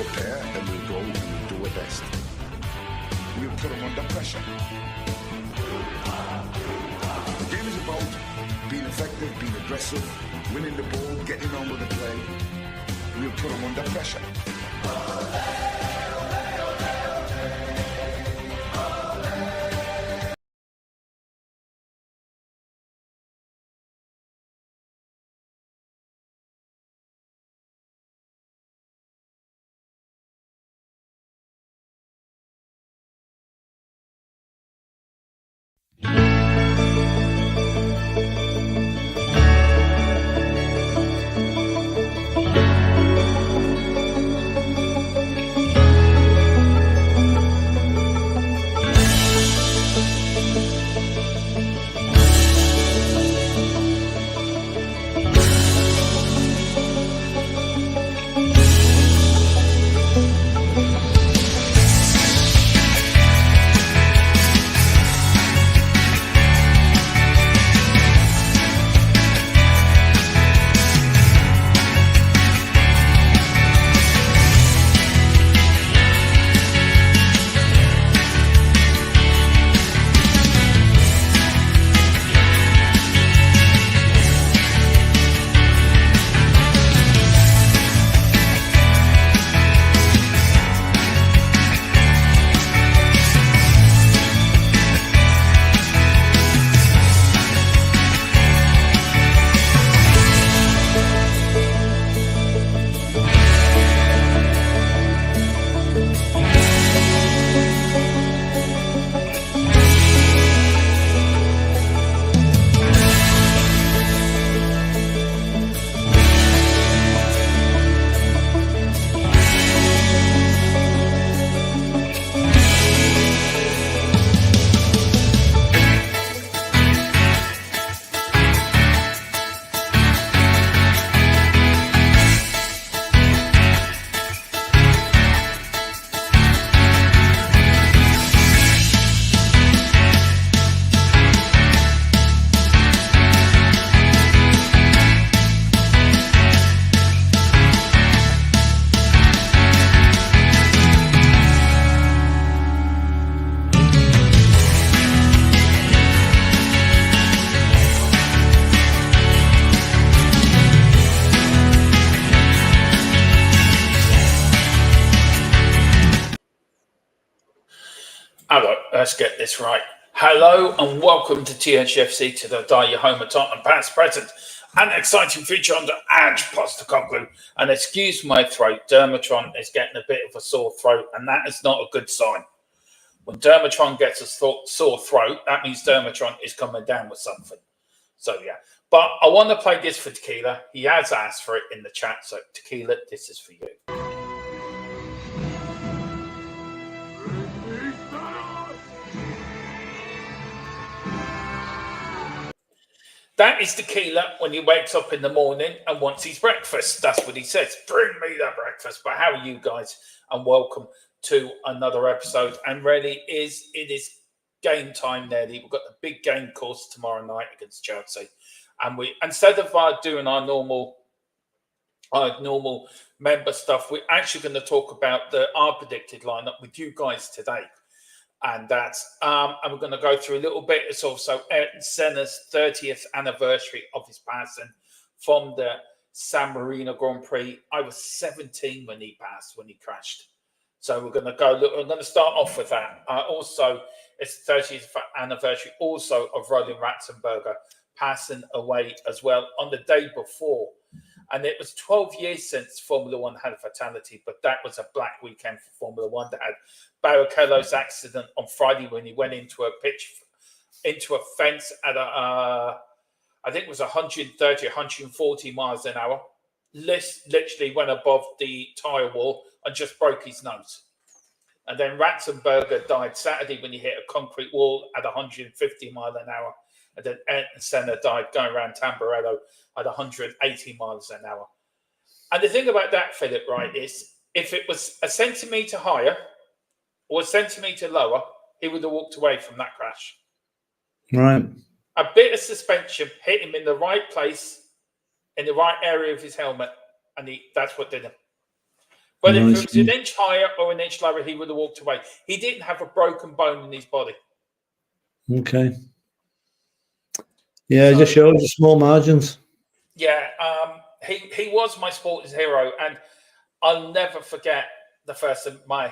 prepare and we'll go and we'll do our best. We'll put them under pressure. The game is about being effective, being aggressive, winning the ball, getting on with the play. We'll put them under pressure. Let's get this right. Hello and welcome to Thfc, to the day your home of Tottenham past, present, and exciting feature on the Edge Postecoglou. And excuse my throat, Dermatron is getting a bit of a sore throat, and that is not a good sign. When Dermatron gets a sore throat, that means Dermatron is coming down with something. So yeah, but I want to play this for Tequila. He has asked for it in the chat, so Tequila, this is for you. That is Tequila when he wakes up in the morning and wants his breakfast. That's what he says. Bring me that breakfast. But how are you guys? And welcome to another episode. And really, it is game time nearly. We've got the big game course tomorrow night against Chelsea. And we, instead of doing our normal member stuff, we're actually going to talk about our predicted lineup with you guys today. And that's and we're going to go through a little bit. It's also Ayrton Senna's 30th anniversary of his passing from the San Marino Grand Prix. I was 17 when he passed, when he crashed. So we're going to go. Look, I'm going to start off with that. Also, it's the 30th anniversary also of Roland Ratzenberger passing away as well on the day before. And it was 12 years since Formula One had a fatality, but that was a black weekend for Formula One. That had Barrichello's accident on Friday when he went into a fence at I think it was 130, 140 miles an hour. Literally went above the tyre wall and just broke his nose. And then Ratzenberger died Saturday when he hit a concrete wall at 150 miles an hour. And then Ayrton Senna died going around Tamburello at 180 miles an hour. And the thing about that, Philip, right, is if it was a centimetre higher or a centimetre lower, he would have walked away from that crash. Right. A bit of suspension hit him in the right place, in the right area of his helmet, and that's what did him. But if it was an inch higher or an inch lower, he would have walked away. He didn't have a broken bone in his body. Okay. Yeah, so, it just shows the small margins. Yeah, he was my sports hero, and I'll never forget the 1st of May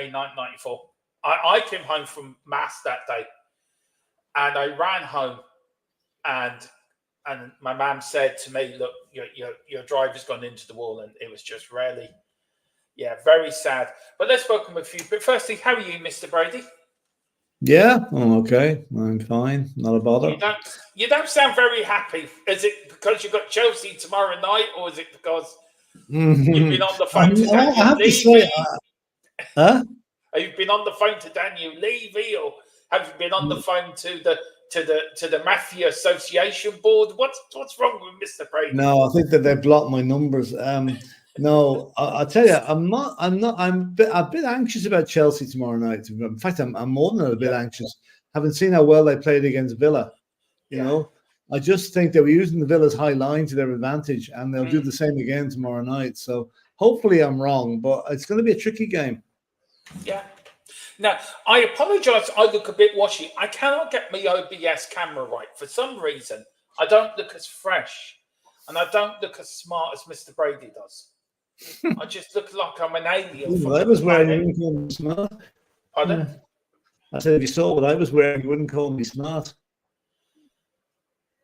1994. I came home from Mass that day, and I ran home, and my mum said to me, "Look, your driver's gone into the wall," and it was just really, very sad. But let's welcome a few. But firstly, how are you, Mr. Brady? Yeah, I'm okay. I'm fine. Not a bother. You don't sound very happy. Is it because you've got Chelsea tomorrow night, or is it because you've been on the phone to Daniel Levy? Have you been on the phone to Daniel Levy, or have you been on the phone to the Mafia Association board? What's wrong with Mr. Brady? No, I think that they blocked my numbers. No, I'll tell you, I'm a bit anxious about Chelsea tomorrow night. In fact, I'm more than a bit anxious. Having seen how well they played against Villa, you know, I just think they were using the Villa's high line to their advantage, and they'll do the same again tomorrow night. So hopefully I'm wrong, but it's going to be a tricky game. Yeah. Now, I apologise. I look a bit washy. I cannot get my OBS camera right. For some reason, I don't look as fresh, and I don't look as smart as Mr. Brady does. I just look like I'm an alien. I was wearing, you wouldn't call me smart. Pardon? Yeah. I said, if you saw what I was wearing, you wouldn't call me smart.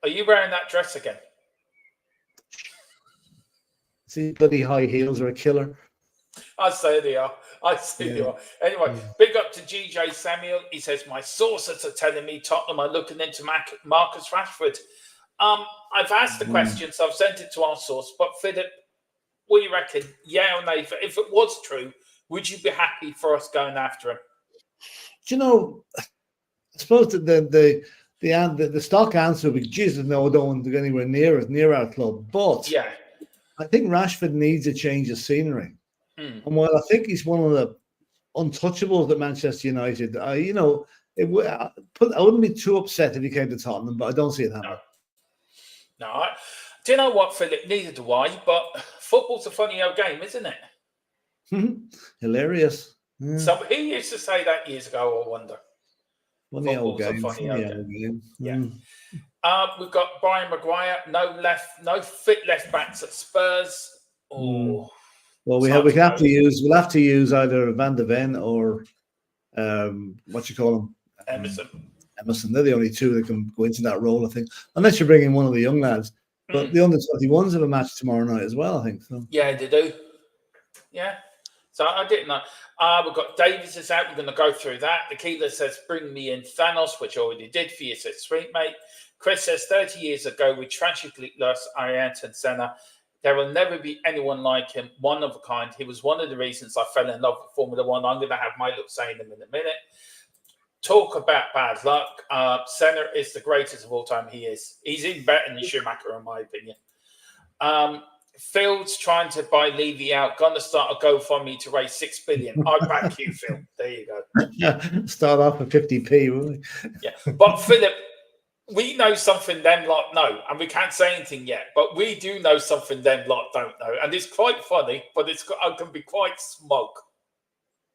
Are you wearing that dress again? See, bloody high heels are a killer. I say they are. They are. Anyway, big up to GJ Samuel. He says, my sources are telling me Tottenham are looking into Marcus Rashford. I've asked the question, so I've sent it to our source. But Philip, what do you reckon? Yeah or nay? If it was true, would you be happy for us going after him? Do you know, I suppose that the stock answer would be, Jesus, no, I don't want to go anywhere near our club. But I think Rashford needs a change of scenery. And while I think he's one of the untouchables at Manchester United, I wouldn't be too upset if he came to Tottenham, but I don't see it happening. No. Do you know what, Philip? Neither do I, but football's a funny old game, isn't it? Hilarious. Yeah. So he used to say that years ago, I wonder. Funny old game. Yeah. We've got Brian Maguire, no fit left backs at Spurs. Oh. Well, we'll have to use either Van de Ven or what you call him, Emerson. They're the only two that can go into that role, I think, unless you're bringing one of the young lads. But the under 21s have a match tomorrow night as well, I think. So. Yeah, they do. Yeah. So I didn't know. We've got Davis is out. We're going to go through that. The Keeler says, bring me in Thanos, which I already did for you. Says, sweet mate. Chris says, 30 years ago, we tragically lost Ayrton Senna. There will never be anyone like him, one of a kind. He was one of the reasons I fell in love with Formula One. I'm going to have my look saying them in a minute. Talk about bad luck. Senna is the greatest of all time. He is. He's even better than Schumacher, in my opinion. Phil's trying to buy Levy out. Going to start a GoFundMe to raise $6 billion. I back you, Phil. There you go. Start off with 50p, won't we? Yeah, but Philip, we know something them lot know, and we can't say anything yet. But we do know something them lot don't know, and it's quite funny. But it can be quite smug.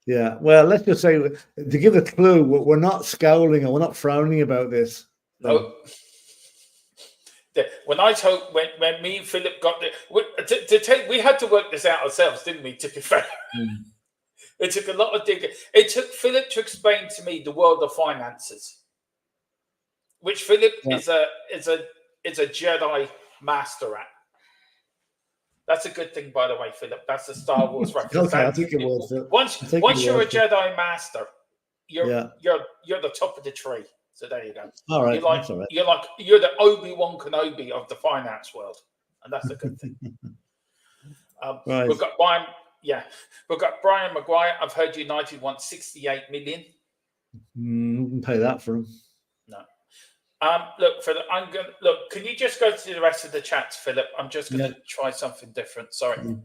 Yeah, well, let's just say, to give a clue, we're not scowling or we're not frowning about this. So. No. When I told, when me and Philip got there, we had to work this out ourselves, didn't we? To be fair, it took a lot of digging. It took Philip to explain to me the world of finances, which Philip is a Jedi master at. That's a good thing, by the way, Philip. That's a Star Wars reference. Okay, I think it was. Once you're a Jedi master, you're the top of the tree. So there you go. All right, you're the Obi-Wan Kenobi of the finance world, and that's a good thing. Right. We've got Brian. Yeah, we've got Brian Maguire. I've heard United want 68 million. Wouldn't pay that for him. No. Look, can you just go to the rest of the chats, Philip? I'm just going to try something different. Sorry.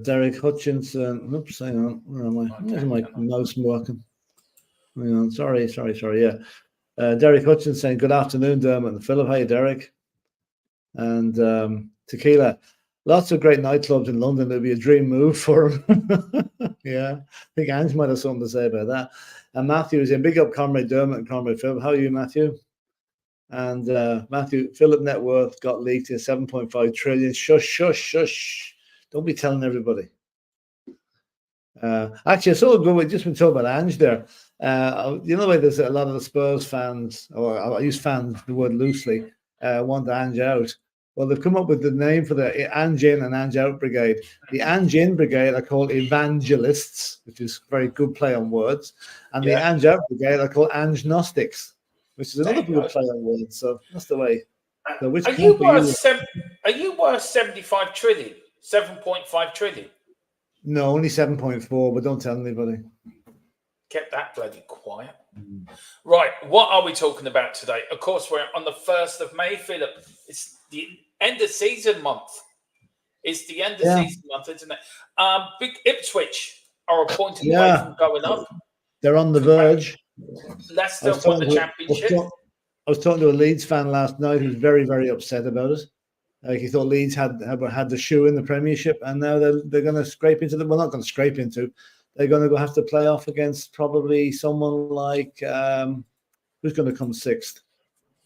Derek Hutchinson. Oops, hang on. Where am I? Where's my mouse working? Hang on. Sorry. Yeah. Derek Hutchinson saying, good afternoon, Dermot and Philip. Hey, Derek. And Tequila. lots of great nightclubs in London. It'd be a dream move for him. Yeah, I think Ange might have something to say about that. And Matthew is in. Big up Comrade Dermot and Comrade Philip. How are you, Matthew? And Matthew, Philip net worth got leaked to 7.5 trillion. Shush, shush, shush. Don't be telling everybody. Actually, I saw a good way, just been talking about Ange there. You know the way there's a lot of the Spurs fans, or I use fans, the word loosely, want Ange out. Well, they've come up with the name for the Ange in and Ange out brigade. The Ange in brigade are called evangelists, which is a very good play on words. And the Ange out brigade are called Ange Gnostics, which is another good play on words. So that's the way. So which are you worth 75 trillion? 7.5 trillion? No, only 7.4, but don't tell anybody. Kept that bloody quiet. Right, what are we talking about today? Of course, we're on the 1st of May, Philip. It's the end of season month. It's the end of season month, isn't it? Big Ipswich are a point away from going up. They're on the verge. Leicester won the championship. I was talking to a Leeds fan last night who's very, very upset about it. Like he thought Leeds had the shoe in the Premiership, and now they're going to scrape into the. Well, not going to scrape into. They're going to have to play off against probably someone like who's going to come sixth,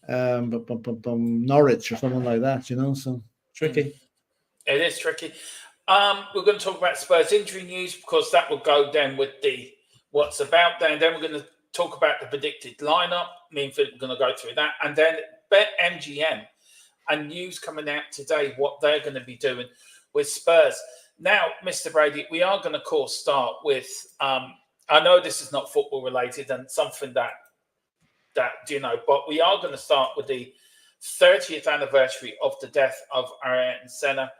Norwich or someone like that. You know, so tricky. It is tricky. We're going to talk about Spurs injury news because that will go down with the what's about there, and then we're going to talk about the predicted lineup. Me and Philip are going to go through that, and then BetMGM. And news coming out today, what they're going to be doing with Spurs. Now, Mr. Brady, we are going to, of course, start with, I know this is not football related and something that but we are going to start with the 30th anniversary of the death of Ayrton Senna.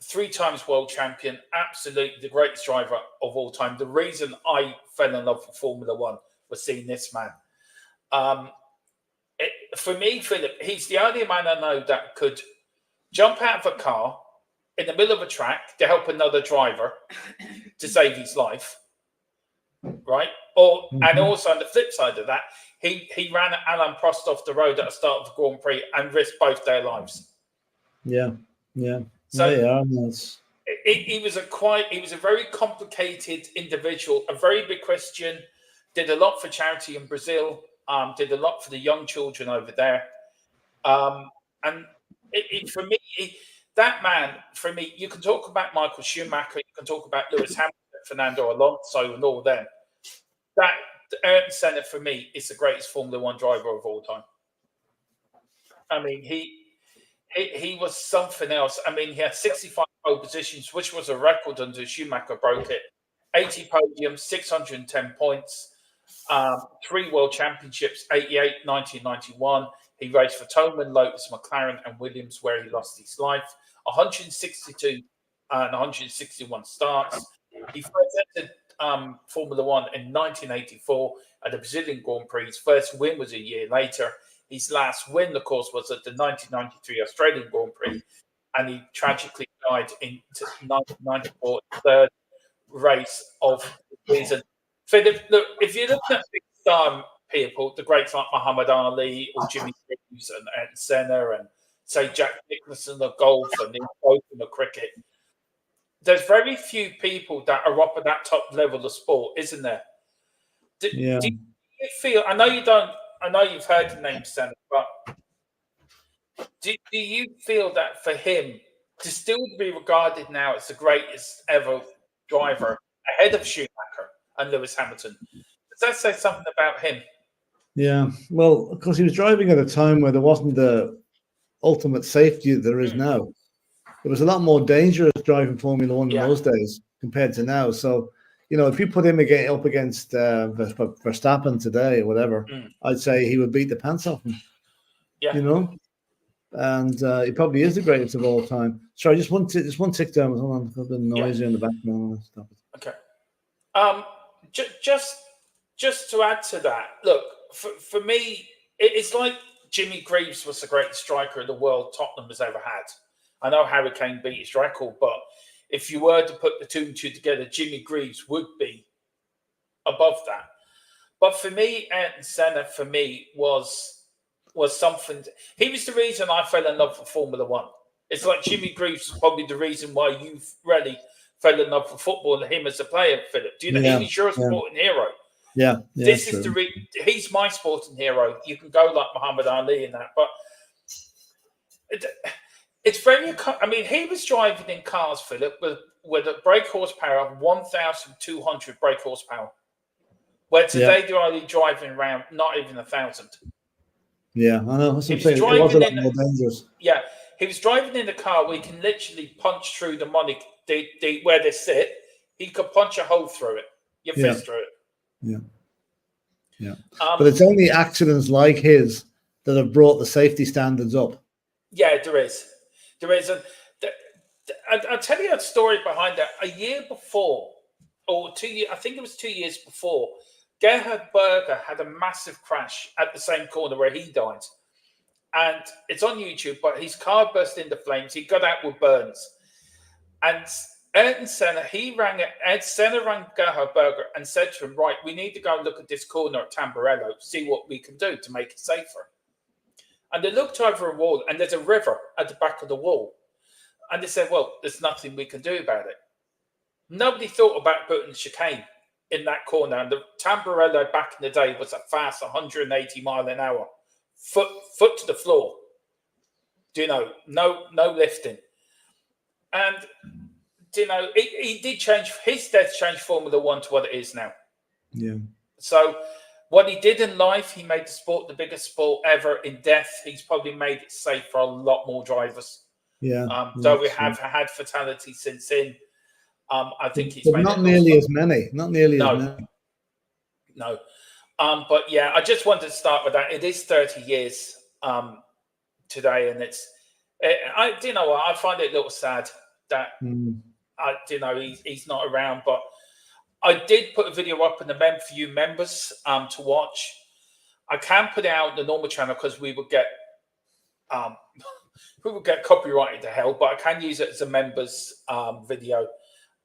3 times world champion, absolutely the greatest driver of all time. The reason I fell in love with Formula One was seeing this man. For me, Philip, he's the only man I know that could jump out of a car in the middle of a track to help another driver to save his life, right? And also on the flip side of that, he ran Alain Prost off the road at the start of the Grand Prix and risked both their lives. Yeah. So he was a very complicated individual, a very big Christian, did a lot for charity in Brazil. Did a lot for the young children over there. And for me, that man, for me, you can talk about Michael Schumacher, you can talk about Lewis Hamilton, Fernando Alonso, and all them. That Ayrton Senna, for me, is the greatest Formula One driver of all time. I mean, he was something else. I mean, he had 65 pole positions, which was a record until Schumacher broke it. 80 podiums, 610 points. 3 world championships, 88, 1991. He raced for Toleman, Lotus, McLaren, and Williams, where he lost his life. 162 and 161 starts. He first entered Formula One in 1984 at the Brazilian Grand Prix. His first win was a year later. His last win, of course, was at the 1993 Australian Grand Prix, and he tragically died in 1994, third race of the season. Philip, look, if you're looking at big-time people, the greats like Muhammad Ali or Jimmy Greaves and Senna and, say, Jack Nicholson of golf and Ian Botham of cricket, there's very few people that are up at that top level of sport, isn't there? Do you feel, I know you've heard the name Senna, but do you feel that for him to still be regarded now as the greatest ever driver ahead of Schumacher and Lewis Hamilton, does that say something about him? Yeah, well, because he was driving at a time where there wasn't the ultimate safety that there is now. It was a lot more dangerous driving Formula One in those days compared to now. So, you know, if you put him up against Verstappen today or whatever, I'd say he would beat the pants off him. Yeah, you know, and he probably is the greatest of all time. Sorry, just one tick down. Hold on, a bit noisy in the background. Stop it. Okay. Just to add to that, look, for me, it's like Jimmy Greaves was the greatest striker in the world Tottenham has ever had. I know Harry Kane beat his record, but if you were to put the two and two together, Jimmy Greaves would be above that. But for me, Ayrton Senna, for me, was something. He was the reason I fell in love with Formula One. It's like Jimmy Greaves is probably the reason why you really fell in love with football and him as a player, Philip. Do you know he was your sporting hero? Yeah, this is he's my sporting hero. You can go like Muhammad Ali and that, but it's very. I mean, he was driving in cars, Philip, with a brake horsepower of 1,200 brake horsepower, where today they're only driving around not even 1,000. Yeah, I know. That's what I'm saying. It was a lot more dangerous. Yeah, he was driving in a car where he can literally punch through the money, where they sit. He could punch a hole through it, your fist through it. Yeah. But it's only accidents like his that have brought the safety standards up. Yeah, there is. And I'll tell you a story behind that. A year before, or 2 years, I think it was 2 years before, Gerhard Berger had a massive crash at the same corner where he died. And it's on YouTube, but his car burst into flames. He got out with burns. And Ayrton Senna, Senna rang Gerhard Berger and said to him, right, we need to go and look at this corner at Tamburello, see what we can do to make it safer. And they looked over a wall, and there's a river at the back of the wall. And they said, well, there's nothing we can do about it. Nobody thought about putting chicane in that corner. And the Tamburello back in the day was a fast 180 mile an hour, foot to the floor. Do you know, no lifting. And, do you know, he did change, his death changed Formula One to what it is now. Yeah. So what he did in life, he made the sport the biggest sport ever. In death, he's probably made it safe for a lot more drivers. Yeah. Though we have had fatalities since then. I think he's made not nearly as many. Not nearly as many. No. But yeah, I just wanted to start with that. It is 30 years today, and you know what? I find it a little sad that he's not around. But I did put a video up in the for you members to watch. I can put it out on the normal channel because we would get copyrighted to hell, but I can use it as a members video.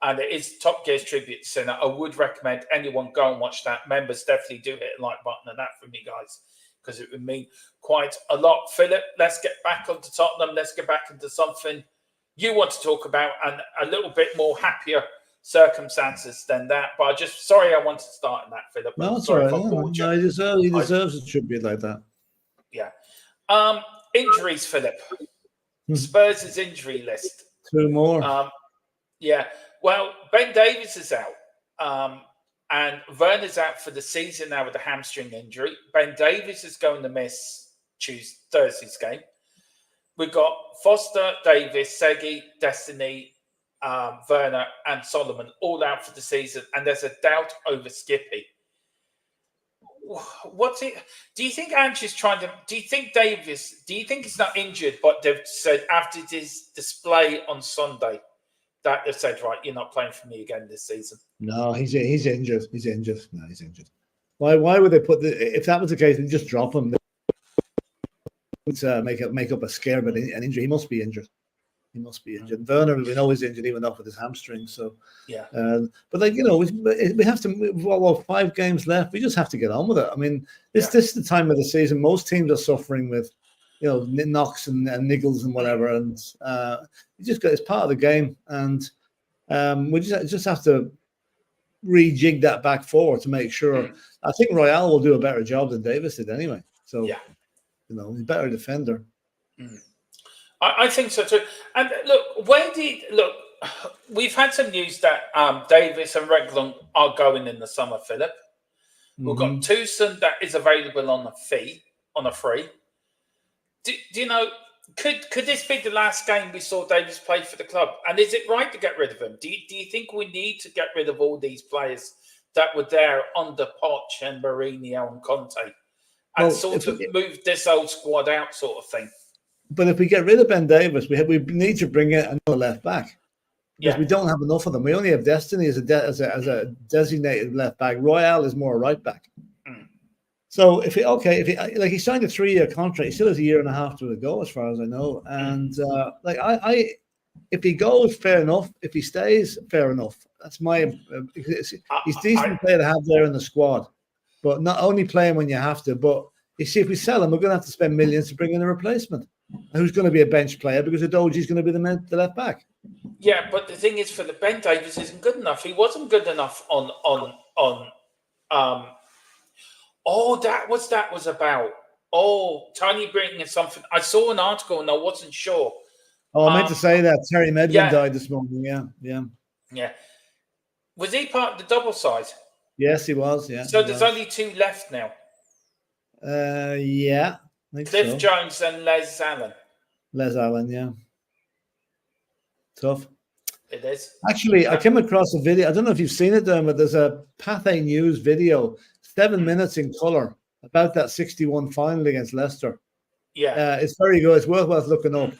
And it is Top Gear's Tribute Center. I would recommend anyone go and watch that. Members definitely do hit a like button and that for me, guys, because it would mean quite a lot. Philip, let's get back onto Tottenham. Let's get back into something you want to talk about and a little bit more happier circumstances than that. But I wanted to start in that, Philip. No, that's all right. He deserves a tribute like that. Yeah. Injuries, Philip. Spurs' injury list. 2 more. Yeah. Well, Ben Davies is out, and Werner's out for the season now with a hamstring injury. Ben Davies is going to miss Thursday's game. We've got Foster, Davis, Segi, Destiny, Werner, and Solomon all out for the season, and there's a doubt over Skippy. Do you think Ange is trying to? Do you think Davis? Do you think he's not injured? But they've said after this display on Sunday that they've said, right, you're not playing for me again this season. No, he's injured. He's injured. No, he's injured. Why would they put if that was the case, they'd just drop him? They would make up a scare, but an injury. He must be injured. He must be injured. Werner, we know he's injured, even off with his hamstring. So, yeah. But we have to. 5 games left. We just have to get on with it. I mean, this is the time of the season. Most teams are suffering with, knocks and niggles and whatever, and it's part of the game, and we just have to rejig that back forward to make sure. I think Royale will do a better job than Davis did anyway. So, he's a better defender. I think so too. And look, we've had some news that Davis and Reguilón are going in the summer, Philip. We've got Tucson that is available on a free. Do you know, could this be the last game we saw Davis play for the club? And is it right to get rid of him? Do you think we need to get rid of all these players that were there under Poch and Mourinho and Conte and move this old squad out sort of thing? But if we get rid of Ben Davis, we need to bring in another left back because we don't have enough of them. We only have Destiny as a designated left back. Royale is more a right back. So if he signed a 3-year contract, he still has a year and a half to go, as far as I know. And if he goes, fair enough. If he stays, fair enough. That's my. He's decent player to have there in the squad, but not only playing when you have to. But you see, if we sell him, we're going to have to spend millions to bring in a replacement. who's going to be a bench player because Udoji's going to be the left back. Yeah, but the thing is, for the Ben Davies isn't good enough. He wasn't good enough on that was about. Oh, Tony bringing something. I saw an article and I wasn't sure. Oh, I meant to say that Terry Medwin died this morning. Yeah. Was he part of the double side? Yes, he was. Yeah. So there's only 2 left now. Yeah. Cliff Jones and Les Allen. Les Allen, yeah. Tough. It is. Actually, I came across a video. I don't know if you've seen it, but there's a Pathé News video, 7 minutes in colour, about that 61 final against Leicester. Yeah. It's very good. It's worth looking up.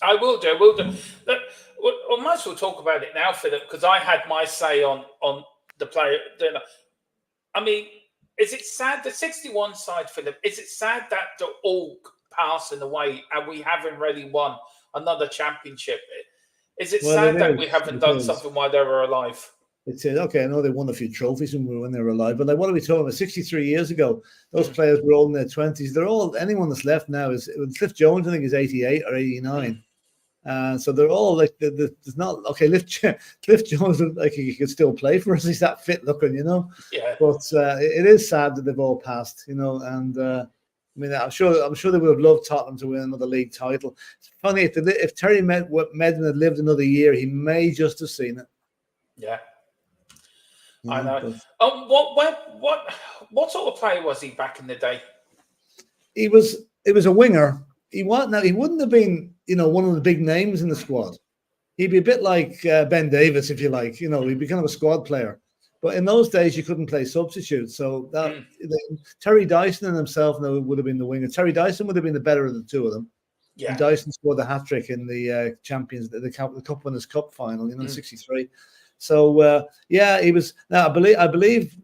I will do. Look, we might as well talk about it now, Philip, because I had my say on the player. I mean, is it sad, the 61 side, Philip, is it sad that they're all passing away and we haven't really won another championship? Is it sad that we haven't done something while they were alive? It's okay. I know they won a few trophies when they were alive, but like, what are we talking about? 63 years ago, those players were all in their 20s. They're all, anyone that's left now is Cliff Jones. I think is 88 or 89. So they're all like, there's not okay. Cliff Jones looks like he could still play for us. He's that fit looking, you know. Yeah. But it is sad that they've all passed, you know. And I mean, I'm sure they would have loved Tottenham to win another league title. It's funny if Terry Medwin had lived another year, he may just have seen it. Yeah. I know. What sort of player was he back in the day? He was a winger. He wouldn't have been, you know, one of the big names in the squad. He'd be a bit like Ben Davies, if you like. You know, he'd be kind of a squad player. But in those days, you couldn't play substitutes. So Terry Dyson and himself would have been the winger. Terry Dyson would have been the better of the two of them. Yeah. And Dyson scored the hat-trick in the the Cup Winners' Cup final, in 63. So he was. Now I believe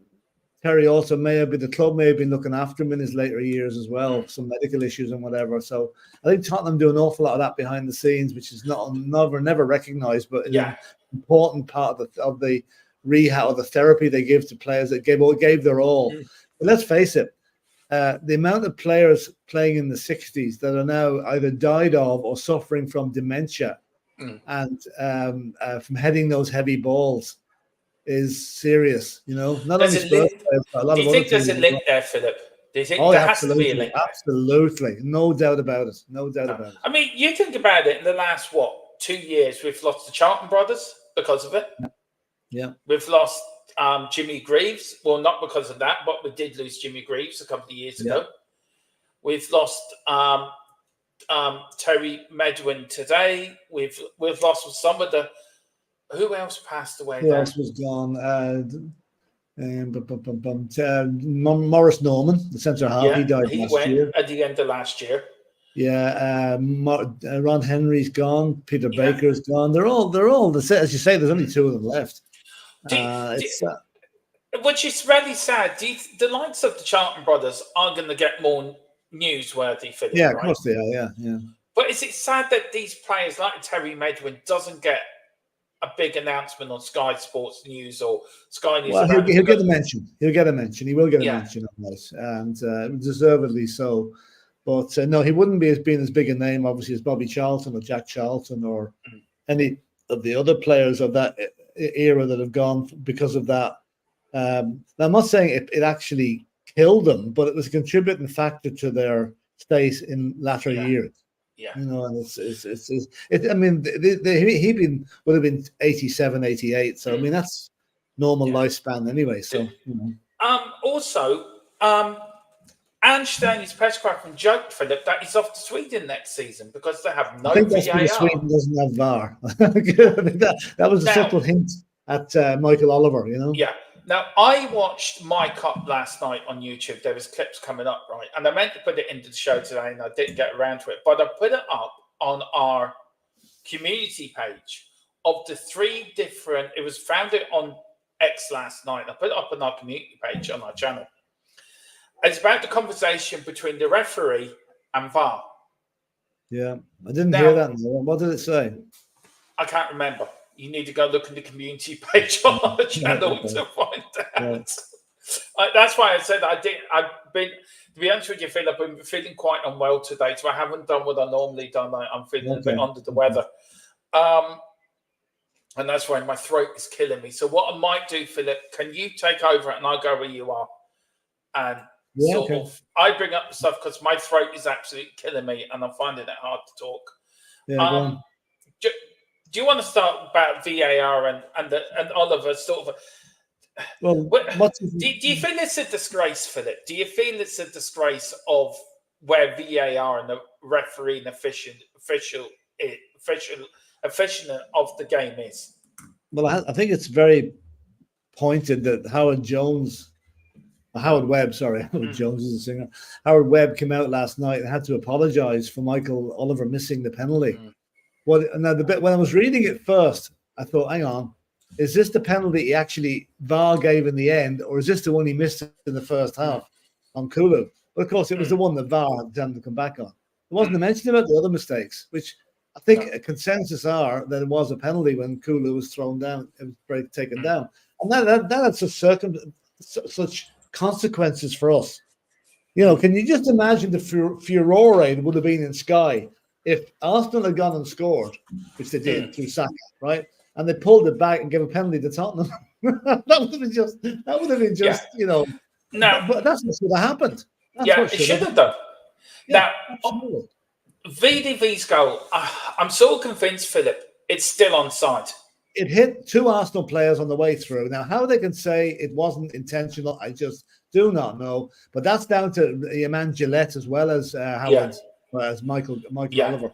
Terry also the club may have been looking after him in his later years as well, some medical issues and whatever. So I think Tottenham do an awful lot of that behind the scenes, which is never recognised, but is an important part of the rehab or the therapy they give to players that gave their all. But let's face it, the amount of players playing in the 60s that are now either died of or suffering from dementia and from heading those heavy balls is serious, you know. Not only Spurs players, but a lot of other teams. Do you think there's a link there, Philip? Do you think there has to be a link there? Absolutely. No doubt about it. No doubt about it. I mean, you think about it, in the last, 2 years, we've lost the Charlton brothers because of it. Yeah. We've lost Jimmy Greaves. Well, not because of that, but we did lose Jimmy Greaves a couple of years ago. We've lost Terry Medwin today. We've lost some of the. Who else passed away? Who else was gone? Maurice Norman, the centre half. He died last year. At the end of last year. Yeah, Ron Henry's gone. Peter Baker's gone. They're all as you say. There's only 2 of them left. Which is really sad. The likes of the Charlton brothers are going to get more newsworthy for them. Yeah, of course they are. Yeah. But is it sad that these players like Terry Medwin doesn't get a big announcement on Sky Sports News or Sky News? Well, he'll get a mention. He will get a mention on this, and deservedly so. But no, he wouldn't be being as big a name, obviously, as Bobby Charlton or Jack Charlton or any of the other players of that era that have gone because of that. I'm not saying it actually killed them, but it was a contributing factor to their state in latter years. Yeah, you know, and I mean, would have been 87, 88. So I mean, that's normal lifespan anyway. So also, Ange Stanley's press conference joked, Philip, that he's off to Sweden next season because they have no VAR. I think that's because Sweden doesn't have VAR. that was a subtle hint at Michael Oliver, you know. Yeah. Now, I watched My Cup last night on YouTube. There was clips coming up, right? And I meant to put it into the show today, and I didn't get around to it. But I put it up on our community page of the 3 different... It was founded on X last night. I put it up on our community page on our channel. It's about the conversation between the referee and VAR. Yeah, I didn't hear that. What did it say? I can't remember. You need to go look in the community page on our channel to find out. That's why I said I've been, to be honest with you, Phil, I've been feeling quite unwell today, so I haven't done what I normally do. I'm feeling a bit under the weather. And that's why my throat is killing me. So what I might do, Philip, can you take over and I'll go where you are? And I bring up the stuff because my throat is absolutely killing me and I'm finding it hard to talk. Yeah, do you want to start about VAR and Oliver sort of? Well, do you feel it's a disgrace, Philip? Do you feel it's a disgrace of where VAR and the refereeing efficient of the game is? Well, I think it's very pointed that Howard Webb is a singer. Howard Webb came out last night and had to apologize for Michael Oliver missing the penalty. Well, now when I was reading it first, I thought, hang on, is this the penalty he actually VAR gave in the end, or is this the one he missed in the first half on Kulu? But of course, it was the one that VAR had to come back on. There wasn't a mention about the other mistakes, which I think a consensus are that it was a penalty when Kulu was thrown down, it was taken down. And that had such consequences for us. You know, can you just imagine the furore it would have been in Sky if Arsenal had gone and scored, which they did through Saka, right? And they pulled it back and gave a penalty to Tottenham. that would have been just, you know. No, but that's what should have happened. It should have done. Yeah, now, VDV's goal, I'm so convinced, Philip, it's still onside. It hit two Arsenal players on the way through. Now, how they can say it wasn't intentional, I just do not know. But that's down to your man Gillette as well as Howard, as Michael Oliver.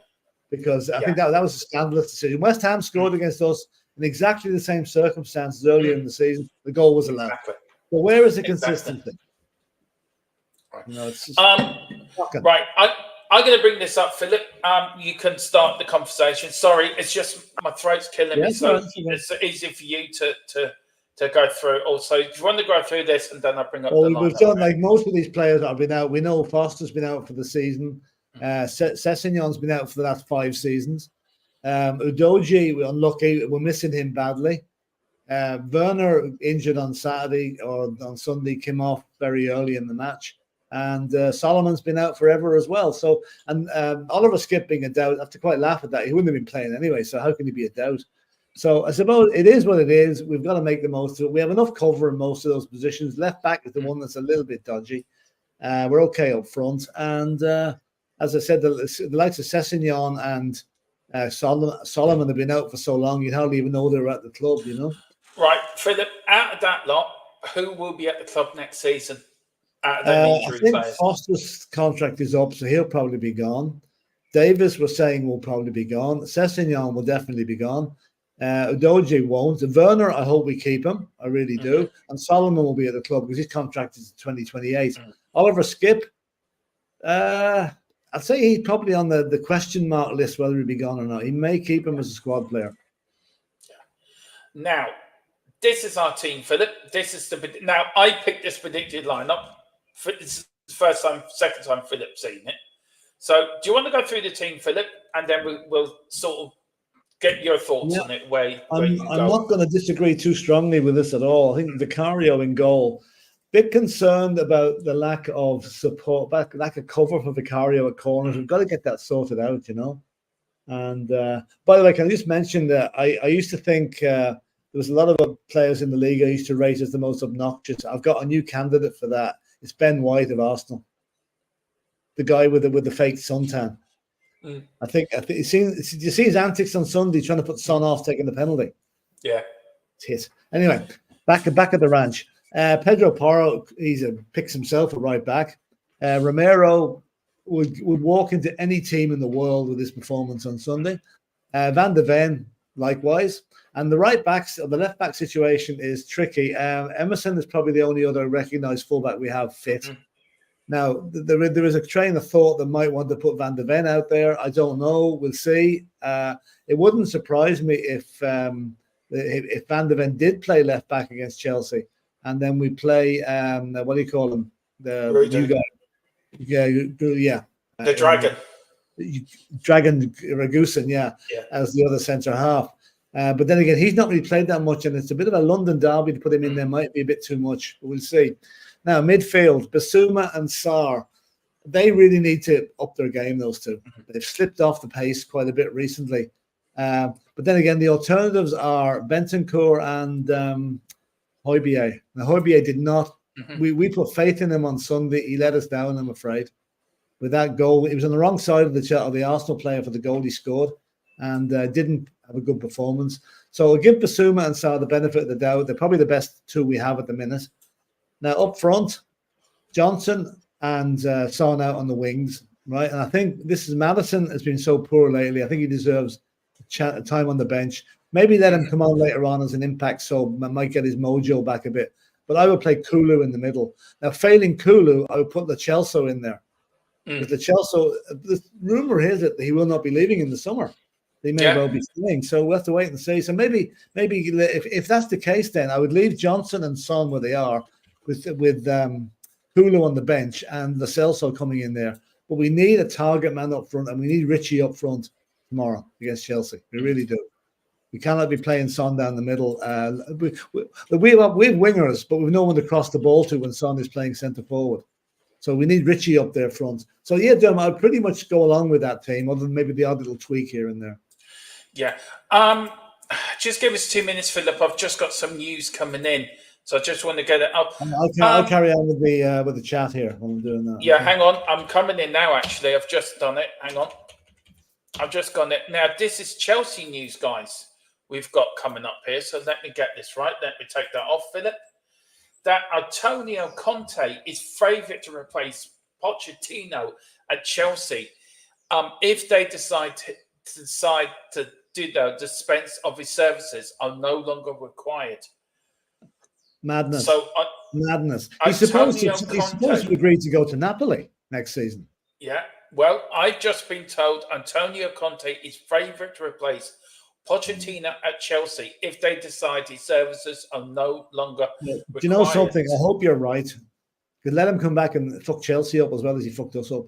Because I think that was a scandalous decision. West Ham scored against us in exactly the same circumstances earlier in the season. The goal was allowed. Exactly. But where is the consistency? Right. You know, it's just right. I'm going to bring this up, Philip. You can start the conversation. Sorry, it's just my throat's killing me, so it's easy for you to go through. Also, do you want to go through this and then I'll bring up? Well, we've done like most of these players that have been out. We know Foster's been out for the season. Sessegnon's been out for the last 5 seasons. Udogie, we're unlucky. We're missing him badly. Werner injured on Saturday or on Sunday, came off very early in the match. And Solomon's been out forever as well. So, and Oliver Skipp being a doubt, I have to quite laugh at that. He wouldn't have been playing anyway. So how can he be a doubt? So I suppose it is what it is. We've got to make the most of it. We have enough cover in most of those positions. Left back is the one that's a little bit dodgy. We're okay up front. And as I said, the likes of Sessegnon and Solomon have been out for so long, you'd hardly even know they were at the club, you know? Right. Philip, out of that lot, who will be at the club next season? I think Foster's contract is up, so he'll probably be gone. Davis was saying will probably be gone. Sessegnon will definitely be gone. Udogie won't. Werner, I hope we keep him. I really do. And Solomon will be at the club because his contract is 2028. Oliver Skipp, I'd say he's probably on the question mark list whether he'll be gone or not. He may keep him as a squad player. Now, this is our team, Philip. Now I picked this predicted lineup. This is the first time, second time Philip's seen it. So, do you want to go through the team, Philip, and then we'll sort of get your thoughts on it? I'm not going to disagree too strongly with this at all. I think Vicario in goal. Bit concerned about the lack of support, lack of cover for Vicario at corners. We've got to get that sorted out, you know. And by the way, can I just mention that I used to think there was a lot of players in the league I used to rate as the most obnoxious. I've got a new candidate for that. It's Ben White of Arsenal, the guy with the fake suntan. I think you see his antics on Sunday trying to put Son off taking the penalty. Yeah, it's his. Anyway, back at the ranch. Pedro Porro, picks himself a right back. Romero would walk into any team in the world with his performance on Sunday. Van de Ven, likewise. And the right backs or the left back situation is tricky. Emerson is probably the only other recognised fullback we have fit. Now, there is a train of thought that might want to put Van de Ven out there. I don't know. We'll see. It wouldn't surprise me if Van de Ven did play left back against Chelsea. And then we play, what do you call him? The new guy. Yeah. The Dragon. Dragon Ragusan, as the other centre half. But then again, he's not really played that much, and it's a bit of a London derby to put him in there. Might be a bit too much, but we'll see. Now, midfield, Basuma and Sarr, they really need to up their game, those two. They've slipped off the pace quite a bit recently. But then again, the alternatives are Bentancur and Højbjerg. Now, Højbjerg did not. We put faith in him on Sunday. He let us down, I'm afraid. With that goal, he was on the wrong side of the Arsenal player for the goal he scored, and didn't have a good performance. So I'll give Basuma and Sarr the benefit of the doubt. They're probably the best two we have at the minute. Now, up front, Johnson and Son out on the wings, right? And I think Maddison has been so poor lately. I think he deserves time on the bench. Maybe let him come on later on as an impact sub. Might get his mojo back a bit. But I would play Kulu in the middle. Now, failing Kulu, I would put the Chelsea in there. Because the Chelsea, the rumor is that he will not be leaving in the summer. They may well be staying. So we'll have to wait and see. So maybe if that's the case, then I would leave Johnson and Son where they are, with Kulu on the bench and the Celso coming in there. But we need a target man up front, and we need Richie up front tomorrow against Chelsea. We really do. We cannot be playing Son down the middle. We have wingers, but we've no one to cross the ball to when Son is playing centre forward. So we need Richie up there front. So yeah, Dermot, I'd pretty much go along with that team, other than maybe the odd little tweak here and there. Yeah. Just give us 2 minutes, Philip. I've just got some news coming in, so I just want to get it up. I'll carry on with the chat here while I'm doing that. Yeah, hang on. I'm coming in now. Actually, I've just done it. Hang on. I've just gone it now. This is Chelsea news, guys. We've got coming up here. So let me get this right. Let me take that off, Philip. That Antonio Conte is favourite to replace Pochettino at Chelsea if they decide to do the dispense of his services are no longer required. Madness. So madness. He's supposed to agree to go to Napoli next season. Yeah. Well, I've just been told Antonio Conte is favourite to replace Pochettino at Chelsea if they decide his services are no longer required. Do you know something? I hope you're right. Could let him come back and fuck Chelsea up as well as he fucked us up.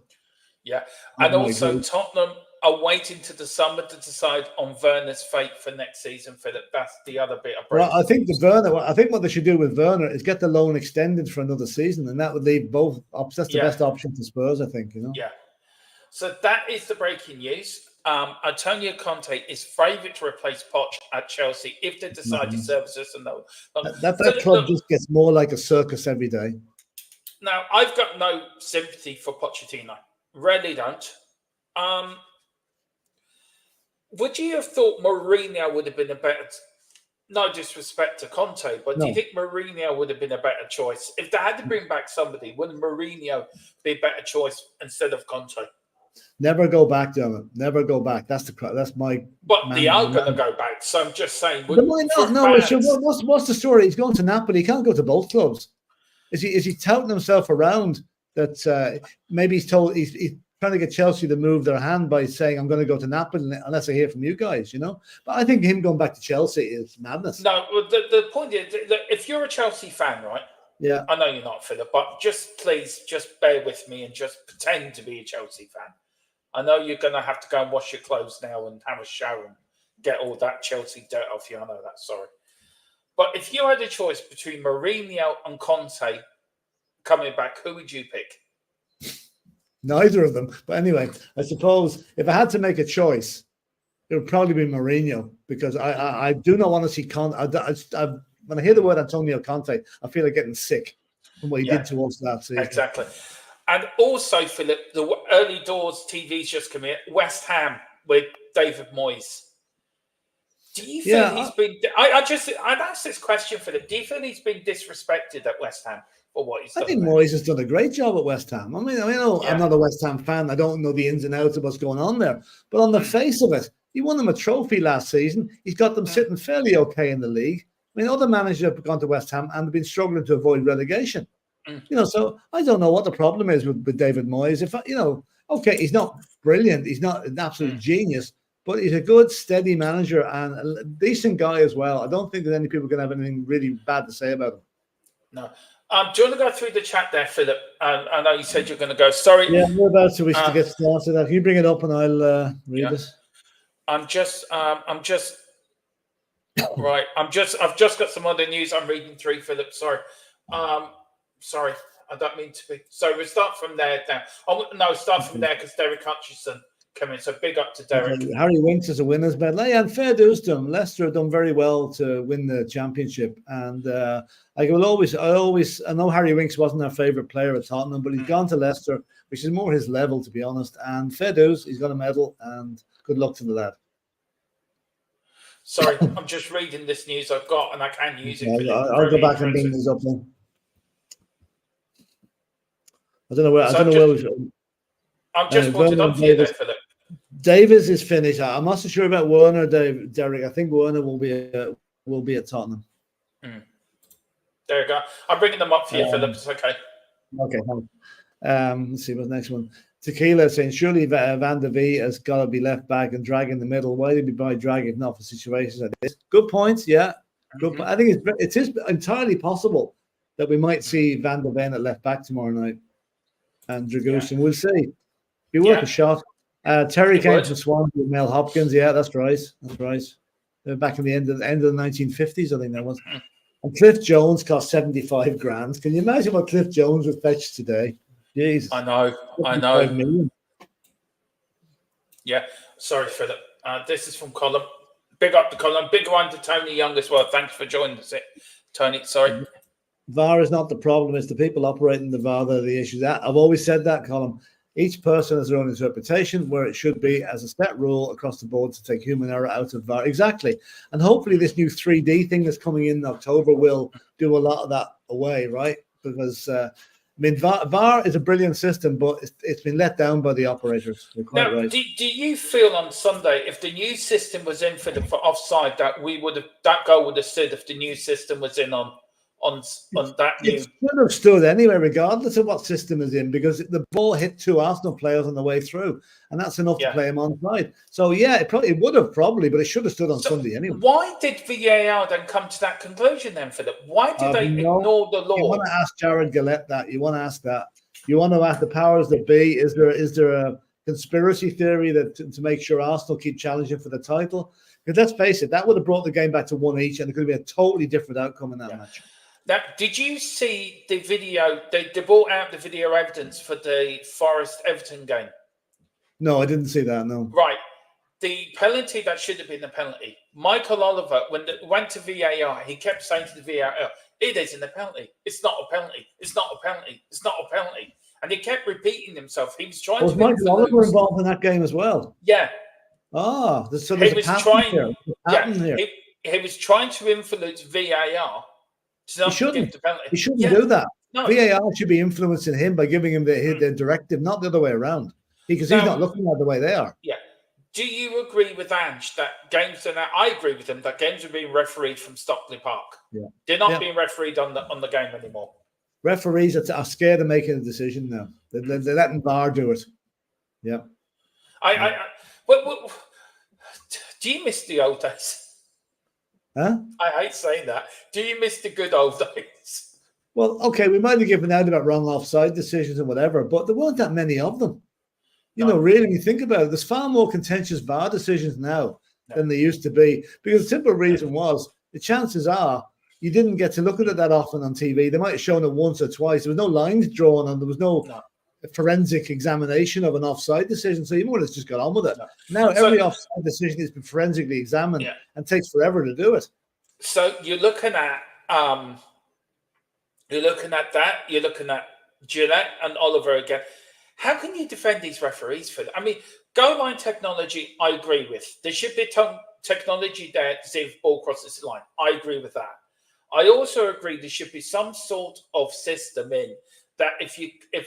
Yeah. And also Tottenham are waiting to the summer to decide on Werner's fate for next season, Philip. That's the other bit of break. Well, I think what they should do with Werner is get the loan extended for another season, and that would leave both options. That's the best option for Spurs, I think, Yeah. So that is the breaking news. Antonio Conte is favourite to replace Poch at Chelsea if they decide his services are no. That club just gets more like a circus every day. Now, I've got no sympathy for Pochettino. Really don't. Would you have thought Mourinho would have been a better? No disrespect to Conte, but do you think Mourinho would have been a better choice if they had to bring back somebody? Would Mourinho be a better choice instead of Conte? Never go back, Dermot. Never go back. That's my. But they are going to go back. So I'm just saying. Why not? No. What's the story? He's going to Napoli. He can't go to both clubs. Is he touting himself around that? Maybe he's trying to get Chelsea to move their hand by saying, "I'm going to go to Napoli unless I hear from you guys." But I think him going back to Chelsea is madness. No, the point is, if you're a Chelsea fan, right? Yeah, I know you're not, Philip, but please bear with me and just pretend to be a Chelsea fan. I know you're going to have to go and wash your clothes now and have a shower and get all that Chelsea dirt off you. I know that, sorry. But if you had a choice between Mourinho and Conte coming back, who would you pick? Neither of them. But anyway, I suppose if I had to make a choice, it would probably be Mourinho, because I do not want to see Conte. When I hear the word Antonio Conte, I feel like getting sick from what he did to us last season. Exactly. And also, Philip, the early doors TV's just come in. West Ham with David Moyes. Do you think he's been? I'd ask this question, Philip. Do you think he's been disrespected at West Ham for what he's done? I think Moyes has done a great job at West Ham. I'm not a West Ham fan. I don't know the ins and outs of what's going on there. But on the face of it, he won them a trophy last season. He's got them sitting fairly okay in the league. I mean, other managers have gone to West Ham and have been struggling to avoid relegation. So I don't know what the problem is with David Moyes. Okay, he's not brilliant. He's not an absolute genius, but he's a good, steady manager and a decent guy as well. I don't think that any people can have anything really bad to say about him. No. Do you want to go through the chat there, Philip? I know you said you're going to go. Sorry. Yeah, we're about to get started. You bring it up and I'll read it. I'm just Right. I've just got some other news I'm reading through, Philip. Sorry. Sorry. I don't mean to be. So we'll start from there now. Oh, no, start from there because Derek Hutchison came in. So big up to Derek. Okay. Harry Winks is a winner's medal. Yeah, and fair dues to them. Leicester have done very well to win the championship. And I know Harry Winks wasn't our favourite player at Tottenham, but he's gone to Leicester, which is more his level, to be honest. And fair dues, he's got a medal, and good luck to the lad. Sorry, I'm just reading this news I've got, and I can use it. I'll go back and bring these up then. I don't know where. I'm just putting it up for you there, Philip. Davies is finished. I'm not so sure about Werner, Derek. I think Werner will be at Tottenham. There you go. I'm bringing them up for you, Philip. It's okay. Okay. Let's see what's the next one. Tequila saying, surely Van der Vee has got to be left back and drag in the middle. Why did we buy drag if not for situations like this? Good points, yeah. Good. I think it is entirely possible that we might see Van der Ven at left back tomorrow night. And Dragusin, we'll see. Be worth a shot. Terry came from Swansea with Mel Hopkins. Yeah, that's right. That's right. Back in the end of the 1950s, I think that was. And Cliff Jones cost 75 grand. Can you imagine what Cliff Jones would fetch today? Jesus. I know. Million. Yeah. Sorry, Philip. This is from Colin. Big up to Colin. Big one to Tony Young as well. Thanks for joining us, Tony. Sorry. VAR is not the problem. It's the people operating the VAR that are the issues. I've always said that, Colin. Each person has their own interpretation where it should be as a set rule across the board to take human error out of VAR. Exactly. And hopefully this new 3D thing that's coming in October will do a lot of that away, right? Because VAR is a brilliant system, but it's been let down by the operators. You're quite right. Do you feel on Sunday, if the new system was in for offside, that goal would have stood if the new system was in on that new? It should have stood anyway, regardless of what system is in, because the ball hit two Arsenal players on the way through, and that's enough to play him onside. So yeah, it would have, but it should have stood on Sunday anyway. Why did VAR then come to that conclusion then, Philip? Why did they ignore the law? You want to ask Jared Gillette that. You want to ask that. You want to ask the powers that be. Is there a conspiracy theory that to make sure Arsenal keep challenging for the title? Because let's face it, that would have brought the game back to 1-1, and it could have been a totally different outcome in that match. Now, did you see the video? They brought out the video evidence for the Forest-Everton game. No, I didn't see that, no. Right. The penalty that should have been a penalty. Michael Oliver, when it went to VAR, he kept saying to the VAR, it isn't a penalty. It's not a penalty. It's not a penalty. It's not a penalty. And he kept repeating himself. He was trying Was Michael Oliver involved in that game as well? Yeah. So there's a pattern here. He was trying to influence VAR. He shouldn't do that. No. VAR should be influencing him by giving him the directive, not the other way around. Because he's not looking at the way they are. Yeah. Do you agree with Ange that games are now? I agree with him that games are being refereed from Stockley Park. Yeah. They're not being refereed on the game anymore. Referees are scared of making a decision now. They're letting VAR do it. Yeah. Do you miss the old days? Huh? I hate saying that. Do you miss the good old days? Well, okay, we might have given out about wrong offside decisions and whatever, but there weren't that many of them. You know, really, when you think about it, there's far more contentious VAR decisions now than there used to be. Because the simple reason was, the chances are you didn't get to look at it that often on TV. They might have shown it once or twice. There was no lines drawn and there was no forensic examination of an offside decision. So you more or less just got on with it. Now every offside decision has been forensically examined and takes forever to do it. So you're looking at that. You're looking at Gillette and Oliver again. How can you defend these referees for that? I mean, goal line technology, I agree with. There should be technology there to see if ball crosses the line. I agree with that. I also agree there should be some sort of system in that if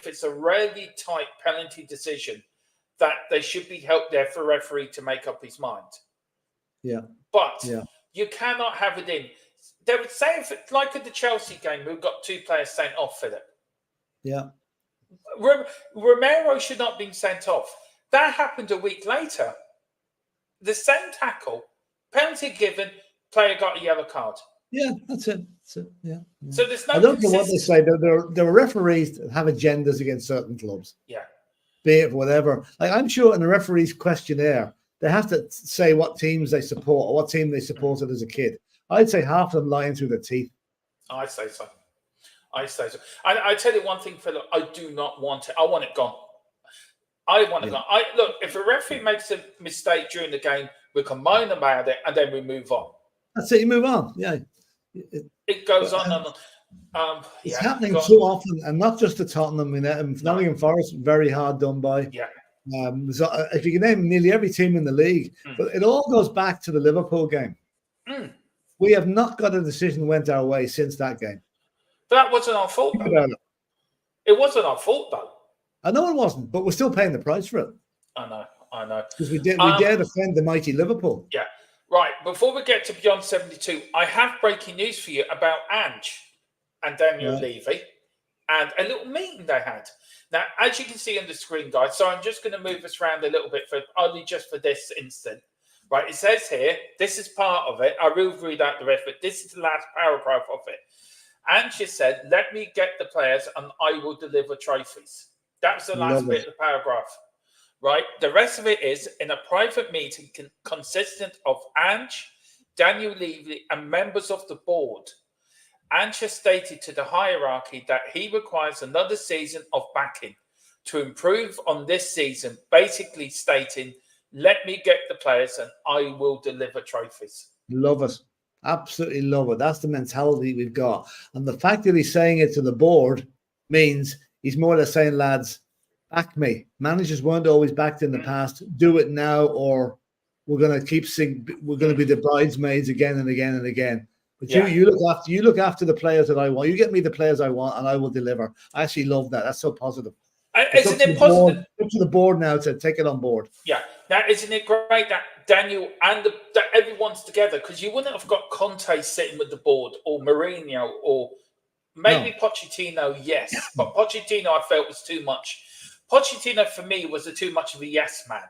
it's a really tight penalty decision, that there should be help there for a referee to make up his mind. Yeah. But you cannot have it in. They would say, if it's like at the Chelsea game, we've got 2 players sent off for it. Yeah. Romero should not have been sent off. That happened a week later. The same tackle, penalty given, player got a yellow card. Yeah, that's it. Yeah. So there's no. I don't know what they say. There are referees that have agendas against certain clubs. Yeah. Be it whatever. Like I'm sure in the referee's questionnaire, they have to say what teams they support or what team they supported as a kid. I'd say half of them lying through their teeth. I say so. And I tell you one thing, Philip, I do not want it. I want it gone. I want it gone. Look, if a referee makes a mistake during the game, we can moan about it and then we move on. That's it. You move on. Yeah. It goes on and on. It's happening too often, and not just at Tottenham. Nottingham Forest, very hard done by. Yeah. So if you can name nearly every team in the league, but it all goes back to the Liverpool game. We have not got a decision went our way since that game. But that wasn't our fault, though. It wasn't our fault, though. I know it wasn't, but we're still paying the price for it. I know. Because we dare defend the mighty Liverpool. Yeah. Right. Before we get to Beyond 72, I have breaking news for you about Ange and Daniel Levy and a little meeting they had. Now, as you can see on the screen, guys, so I'm just going to move us around a little bit only just for this instant. Right. It says here, this is part of it. I will read out the rest, but this is the last paragraph of it. Ange said, "Let me get the players and I will deliver trophies." That was the last bit of the paragraph. Right. The rest of it is in a private meeting consistent of Ange, Daniel Levy, and members of the board. Ange stated to the hierarchy that he requires another season of backing to improve on this season, basically stating, "Let me get the players and I will deliver trophies." Love it. Absolutely love it. That's the mentality we've got. And the fact that he's saying it to the board means he's more or less saying, lads, back me. Managers weren't always backed in the past. Do it now, or we're going to we're going to be the bridesmaids again and again and again. But you look after the players that I want. You get me the players I want, and I will deliver. I actually love that. That's so positive. Isn't it positive? Up to the board now to take it on board. Yeah. Now, isn't it great that Daniel and that everyone's together? Because you wouldn't have got Conte sitting with the board, or Mourinho, or maybe Pochettino, yes. But Pochettino, I felt, was too much. Pochettino, for me, was too much of a yes man,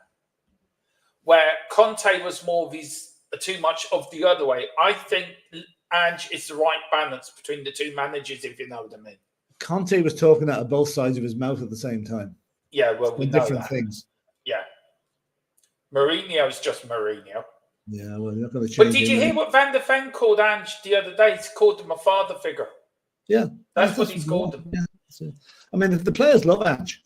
where Conte was more of too much of the other way. I think Ange is the right balance between the two managers, if you know what I mean. Conte was talking out of both sides of his mouth at the same time. Yeah, well, we know different that. Things. Yeah. Mourinho is just Mourinho. Yeah, well, you're not going to change. But did you hear what Van der Ven called Ange the other day? He called him a father figure. Yeah. That's what he's called him. Yeah. I mean, the players love Ange,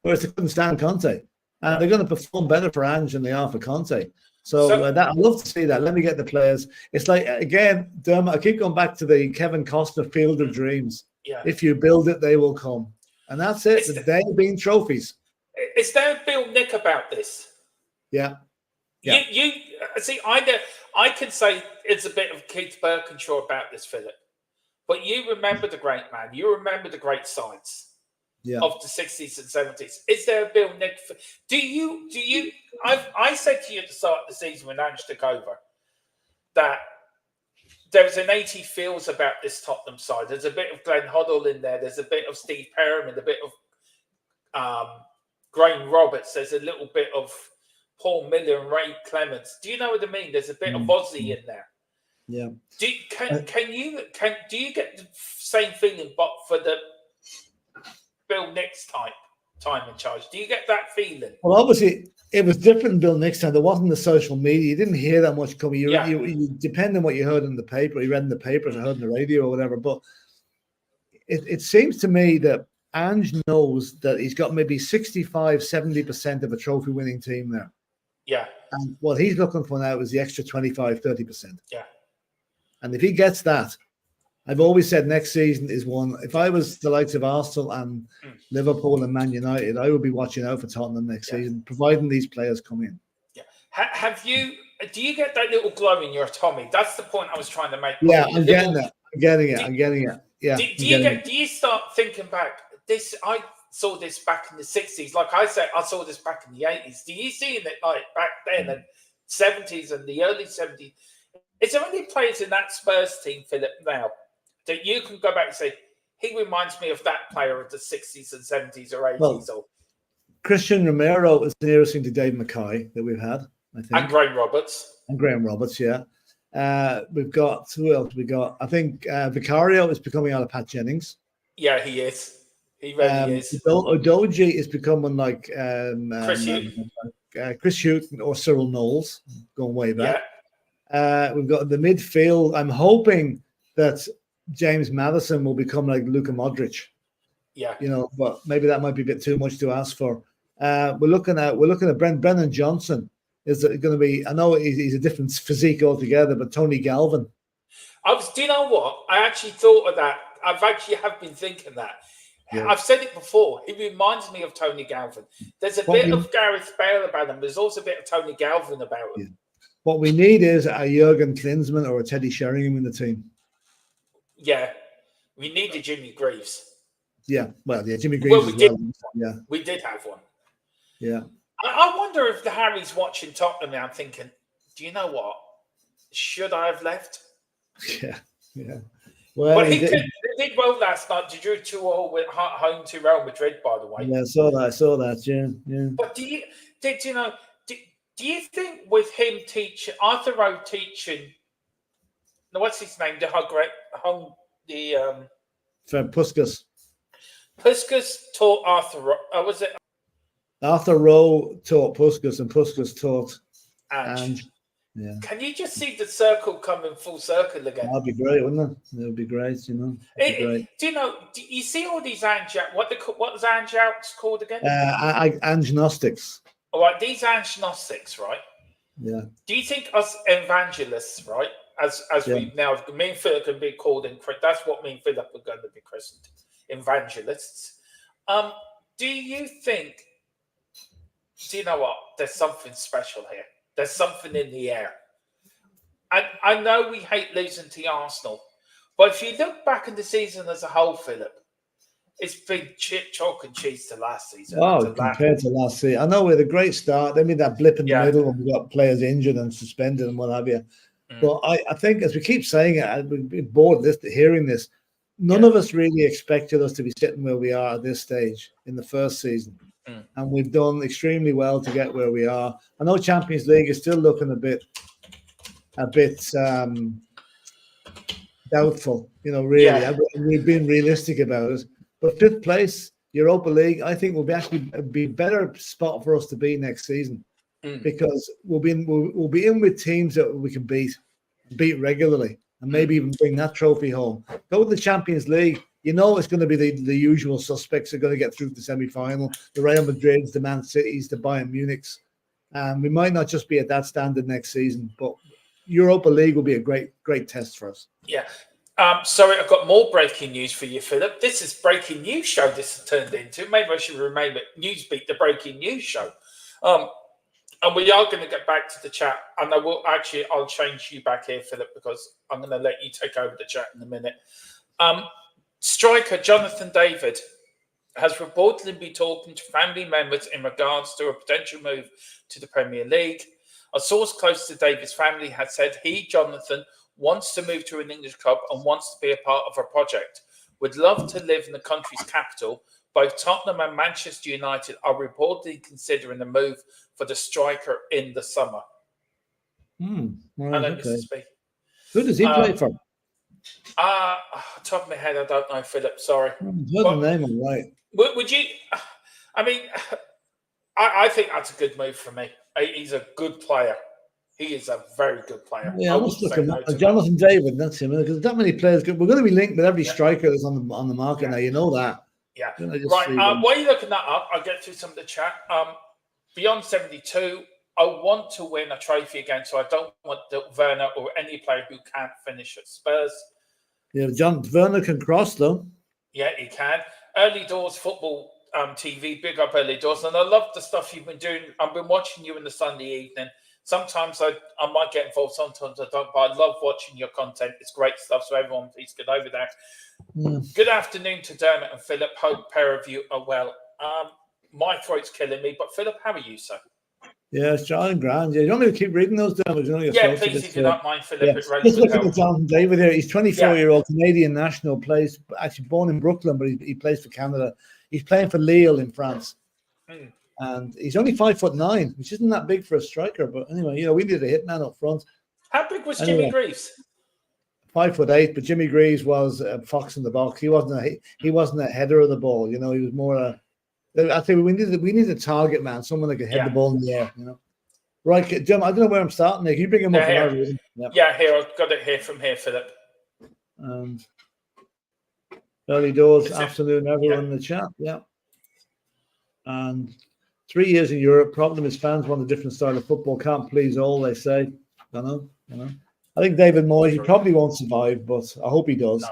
whereas they couldn't stand Conte. And they're going to perform better for Ange than they are for Conte. So I'd love to see that. Let me get the players. It's like, again, Dermot, I keep going back to the Kevin Costner Field of Dreams. Yeah. If you build it, they will come. And that's it. They've been trophies. Is there a Bill Nick about this? Yeah. You see, I can say it's a bit of Keith Birkinshaw about this, Philip. But you remember the great man. You remember the great sides of the 60s and 70s. Is there a Bill Nick? Do you? I said to you at the start of the season when Ange took over that there was an 80 feels about this Tottenham side. There's a bit of Glenn Hoddle in there. There's a bit of Steve Perriman, a bit of Graham Roberts. There's a little bit of Paul Miller and Ray Clements. Do you know what I mean? There's a bit of Ozzy in there. Yeah. Do you get the same feeling, but for the Bill Nick's time in charge? Do you get that feeling? Well, obviously, it was different in Bill Nick's time. There wasn't the social media. You didn't hear that much coming. You depend on what you heard in the paper. You read in the papers, or heard on the radio, or whatever. But it seems to me that Ange knows that he's got maybe 65, 70% of a trophy-winning team there. Yeah. And what he's looking for now is the extra 25, 30%. Yeah. And if he gets that, I've always said next season is one. If I was the likes of Arsenal and Liverpool and Man United, I would be watching out for Tottenham next season, providing these players come in. Yeah. Do you get that little glow in your tummy? That's the point I was trying to make. Yeah, I'm getting that. I'm getting it. Yeah. Do you start thinking back? I saw this back in the 60s. Like I said, I saw this back in the 80s. Do you see it like back then and 70s and the early 70s? Is there any players in that Spurs team, Philip, now that you can go back and say, he reminds me of that player of the 60s and 70s or 80s? Well, Christian Romero is the nearest thing to Dave Mackay that we've had, I think. And Graham Roberts. Yeah. We've got, who else we got? I think Vicario is becoming out of Pat Jennings. Yeah, he is. He really is. Odoji is becoming like Chris Hughton or Cyril Knowles, going way back. Yeah. We've got the midfield. I'm hoping that James Maddison will become like Luka Modric. Yeah. But maybe that might be a bit too much to ask for. We're looking at Brennan Johnson. Is it going to be? I know he's a different physique altogether, but Tony Galvin. Do you know what? I actually thought of that. Have been thinking that. Yeah. I've said it before. He reminds me of Tony Galvin. There's a bit of Gareth Bale about him. There's also a bit of Tony Galvin about him. Yeah. What we need is a Jurgen Klinsmann or a Teddy Sheringham in the team. Yeah. We need a Jimmy Greaves. Yeah. Well, yeah, Jimmy Greaves We did have one. Yeah. I wonder if the Harry's watching Tottenham now thinking, do you know what? Should I have left? Yeah. Yeah. Well, but he did well last night. Did you 2-2 with home to Real Madrid, by the way? Yeah, I saw that. Yeah. But do you think with him teaching Arthur Rowe teaching? What's his name? Puskas. Puskas taught Arthur Rowe. Was it? Arthur Rowe taught Puskas, and Puskas taught Ange. Yeah. Can you just see the circle coming full circle again? That'd be great, wouldn't it? It would be great, Great. Do you see all these Ange? What's Ange outs called again? Agnostics. All right, these agnostics, right? Yeah. Do you think us evangelists, right? As we now, me and Philip can be called in. That's what me and Philip are going to be christened, evangelists. Do you think? Do you know what? There's something special here. There's something in the air. And I know we hate losing to Arsenal, but if you look back in the season as a whole, Philip, it's been chalk and cheese to last season. Compared to last season. I know we had a great start. Then we had that blip in the middle when we got players injured and suspended and what have you. But I think, as we keep saying it, we've been bored hearing this. None of us really expected us to be sitting where we are at this stage in the first season. And we've done extremely well to get where we are. I know Champions League is still looking a bit doubtful, really. Yeah. We've been realistic about it. But 5th place, Europa League, I think will be a better spot for us to be next season because we'll be in with teams that we can beat regularly and maybe even bring that trophy home. Go with the Champions League. It's going to be the usual suspects are going to get through the semi-final, the Real Madrids, the Man Cities, the Bayern Munichs. We might not just be at that standard next season, but Europa League will be a great test for us. Yeah. Sorry, I've got more breaking news for you, Philip. This is breaking news show this has turned into. Maybe I should rename it Newsbeat, the breaking news show. And we are going to get back to the chat. And I'll change you back here, Philip, because I'm going to let you take over the chat in a minute. Striker Jonathan David has reportedly been talking to family members in regards to a potential move to the Premier League. A source close to David's family has said Jonathan, wants to move to an English club and wants to be a part of a project. Would love to live in the country's capital. Both Tottenham and Manchester United are reportedly considering a move for the striker in the summer. Right, okay. Who does he play for? Top of my head, I don't know, Philip. Sorry. The name all right. Would you? I mean, I think that's a good move for me. He's a good player. He is a very good player. Yeah, I was looking at Jonathan David. That's him. Because that many players, we're going to be linked with every striker that's on the market now. You know that. Yeah. Right. While you're looking that up, I'll get through some of the chat. Beyond 72, I want to win a trophy again, so I don't want Werner or any player who can't finish at Spurs. Yeah, Werner can cross though. Yeah, he can. Early Doors Football TV, big up Early Doors, and I love the stuff you've been doing. I've been watching you in the Sunday evening. Sometimes I might get involved, sometimes I don't, but I love watching your content. It's great stuff, so everyone please get over there. Good afternoon to Dermot and Philip. Hope pair of you are well. My throat's killing me, but Philip, how are you, sir? Yeah, it's John Grand. Yeah, you want me to keep reading those down? Yeah, please, if you don't mind, Philip. Yeah. Just look at Jonathan David here. He's 24-year-old Canadian national, plays actually born in Brooklyn, but he plays for Canada. He's playing for Lille in France. And he's only 5'9", which isn't that big for a striker. But anyway, we needed a hitman up front. How big was Jimmy Greaves? 5'8", but Jimmy Greaves was a fox in the box. He wasn't a header of the ball. He was more I think we need a target man, someone that can head the ball in the air. Right, Jim. I don't know where I'm starting. Nick, you bring him up. Yeah, here I've got it here from here, Philip. Early doors, afternoon, everyone in the chat. Yeah. And 3 years in Europe. Problem is fans want a different style of football. Can't please all, they say. Don't know. I think David Moyes, he probably won't survive, but I hope he does. No.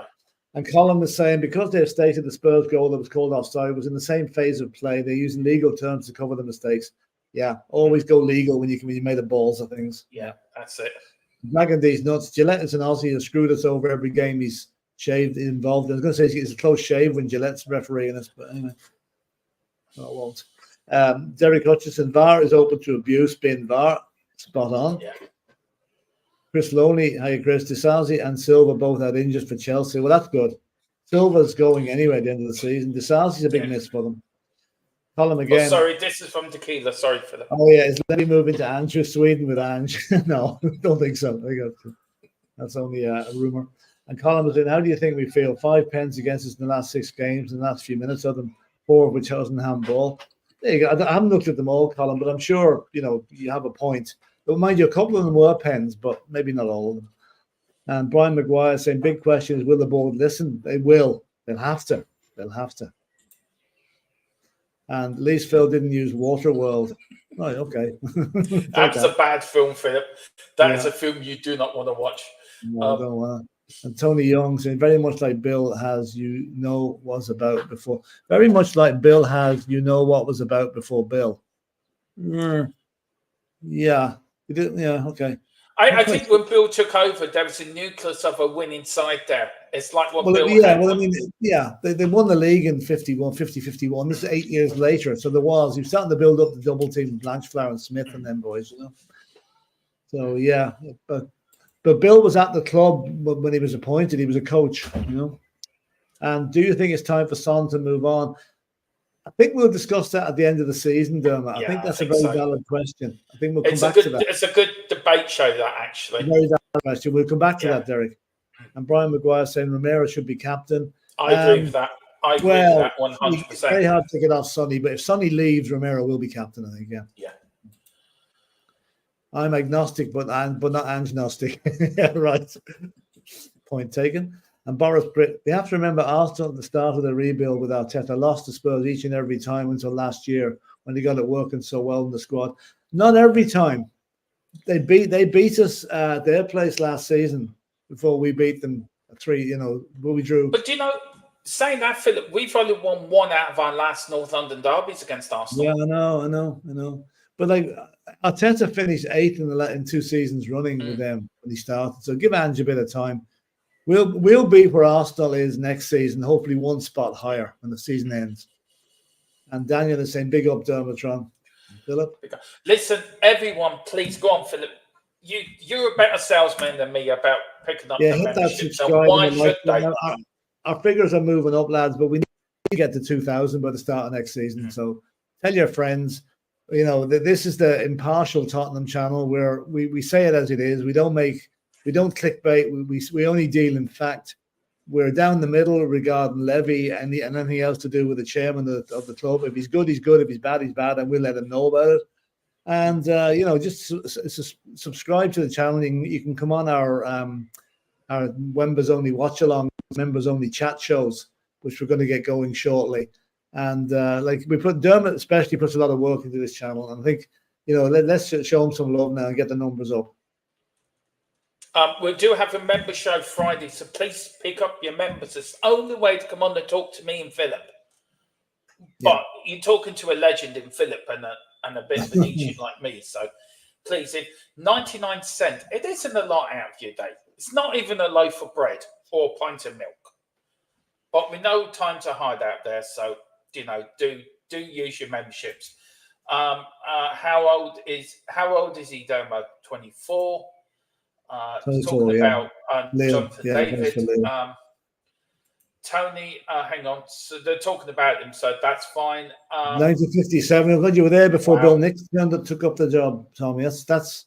And Colin was saying, because they've stated the Spurs goal that was called offside was in the same phase of play, they're using legal terms to cover the mistakes. Yeah, always go legal when you made the balls of things. Yeah, that's it. Dragging these nuts. Gillette is an Aussie who screwed us over every game he's involved. I was going to say it's a close shave when Gillette's refereeing us, but anyway, I won't. Derek Hutchison, VAR is open to abuse, being VAR. Spot on. Yeah. Chris Loney, hi Chris. Disasi and Silva both had injuries for Chelsea. Well, that's good. Silva's going anyway at the end of the season. Disasi's a big miss for them. Colin again. Oh, sorry, this is from Tequila. Sorry for that. Oh, yeah. Is Lenny moving to Andrew, Sweden with Ange? No, don't think so. That's only a rumour. And Colin was saying, how do you think we feel? 5 pens against us in the last 6 games, in the last few minutes of them, 4 of which wasn't handball. There you go. I haven't looked at them all, Colin, but I'm sure, you have a point. But mind you, a couple of them were pens, but maybe not all of them. And Brian Maguire saying, big question is, will the board listen? They will. They'll have to. And at least Phil didn't use Waterworld. Right, okay. That's a bad film, Philip. That is a film you do not want to watch. No, I don't want to. And Tony Young saying, very much like Bill has, was about before. Very much like Bill has, what was about before Bill. Yeah. Yeah, okay. I think when Bill took over, there was a nucleus of a winning side there. It's like what Bill had. They won the league in 51. This is 8 years later. So he was starting to build up the double team, Blanchflower and Smith and them boys, So, yeah. But Bill was at the club when he was appointed. He was a coach, And do you think it's time for Son to move on? I think we'll discuss that at the end of the season, Dermot. I think that's a very valid question. I think we'll come back to that. It's a good debate show, that, actually. Very valid question. We'll come back to that, Derek. And Brian Maguire saying Romero should be captain. I agree with that. I agree with that 100%. It's very hard to get off Sonny, but if Sonny leaves, Romero will be captain, I think, Yeah. I'm agnostic, but not agnostic. Yeah, right. Point taken. And Boris Britt, we have to remember Arsenal at the start of the rebuild with Arteta lost to Spurs each and every time until last year when they got it working so well in the squad. Not every time. They beat us at their place last season before we beat them 3, but we drew. But saying that, Philip, we've only won 1 out of our last North London derbies against Arsenal. Yeah, I know. But Arteta finished 8th in 2 seasons running with them when he started. So give Ange a bit of time. We'll be where Arsenal is next season, hopefully 1 spot higher when the season ends. And Daniel is saying, big up Dermatron. Philip? Listen, everyone, please go on, Philip. You're a better salesman than me about picking up the membership. So why should they? Our figures are moving up, lads, but we need to get to 2,000 by the start of next season. So tell your friends, this is the impartial Tottenham channel where we say it as it is. We don't clickbait. We only deal in fact. We're down the middle regarding Levy and anything else to do with the chairman of the club. If he's good, he's good. If he's bad, he's bad, and we'll let him know about it. And just subscribe to the channel. You can come on our members only watch along, members only chat shows, which we're going to get going shortly. And Dermot especially puts a lot of work into this channel. And I think let's show him some love now and get the numbers up. We do have a member show Friday, so please pick up your members. It's the only way to come on and talk to me and Philip. But you're talking to a legend in Philip and a bit of an idiot like me. So please, if 99 cents, it isn't a lot out of your day. It's not even a loaf of bread or a pint of milk. But we know times are hard out there, so do use your memberships. How old is he, Domo? 24. Talking about Jonathan David. Tony, hang on. So they're talking about him, so that's fine. 1957. I'm glad you were there before Bill Nix took up the job, Tommy. That's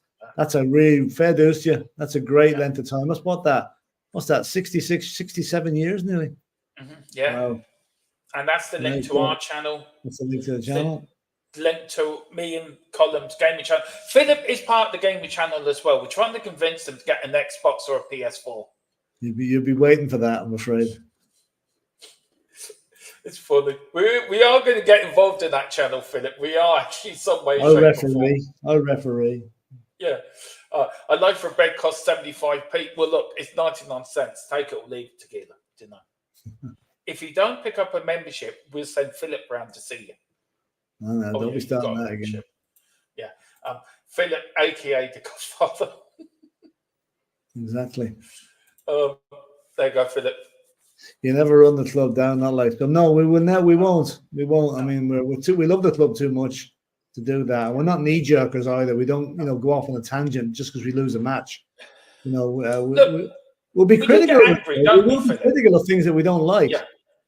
a really fair dues to you. That's a great length of time. What's that? 66, 67 years nearly. Yeah. Wow. And that's the link to our channel. That's the link to the channel. Link to me and Colin's gaming channel. Philip is part of the gaming channel as well. We're trying to convince them to get an Xbox or a PS4. You'll be waiting for that, I'm afraid. It's funny. We are going to get involved in that channel, Philip. We are actually some way. I'll referee. Yeah. A loaf for bread costs 75p. Well, look, it's 99 cents. Take it or leave it, Tequila. Do you know? If you don't pick up a membership, we'll send Philip round to see you. No, don't be starting that again. Yeah. Philip, a.k.a. the Godfather. Exactly. There you go, Philip. You never run the club down, not like them. No, we will. No, we won't. We won't. I mean, we love the club too much to do that. We're not knee jerkers either. We don't, go off on a tangent just because we lose a match. We'll be critical. We'll be critical of things that we don't like,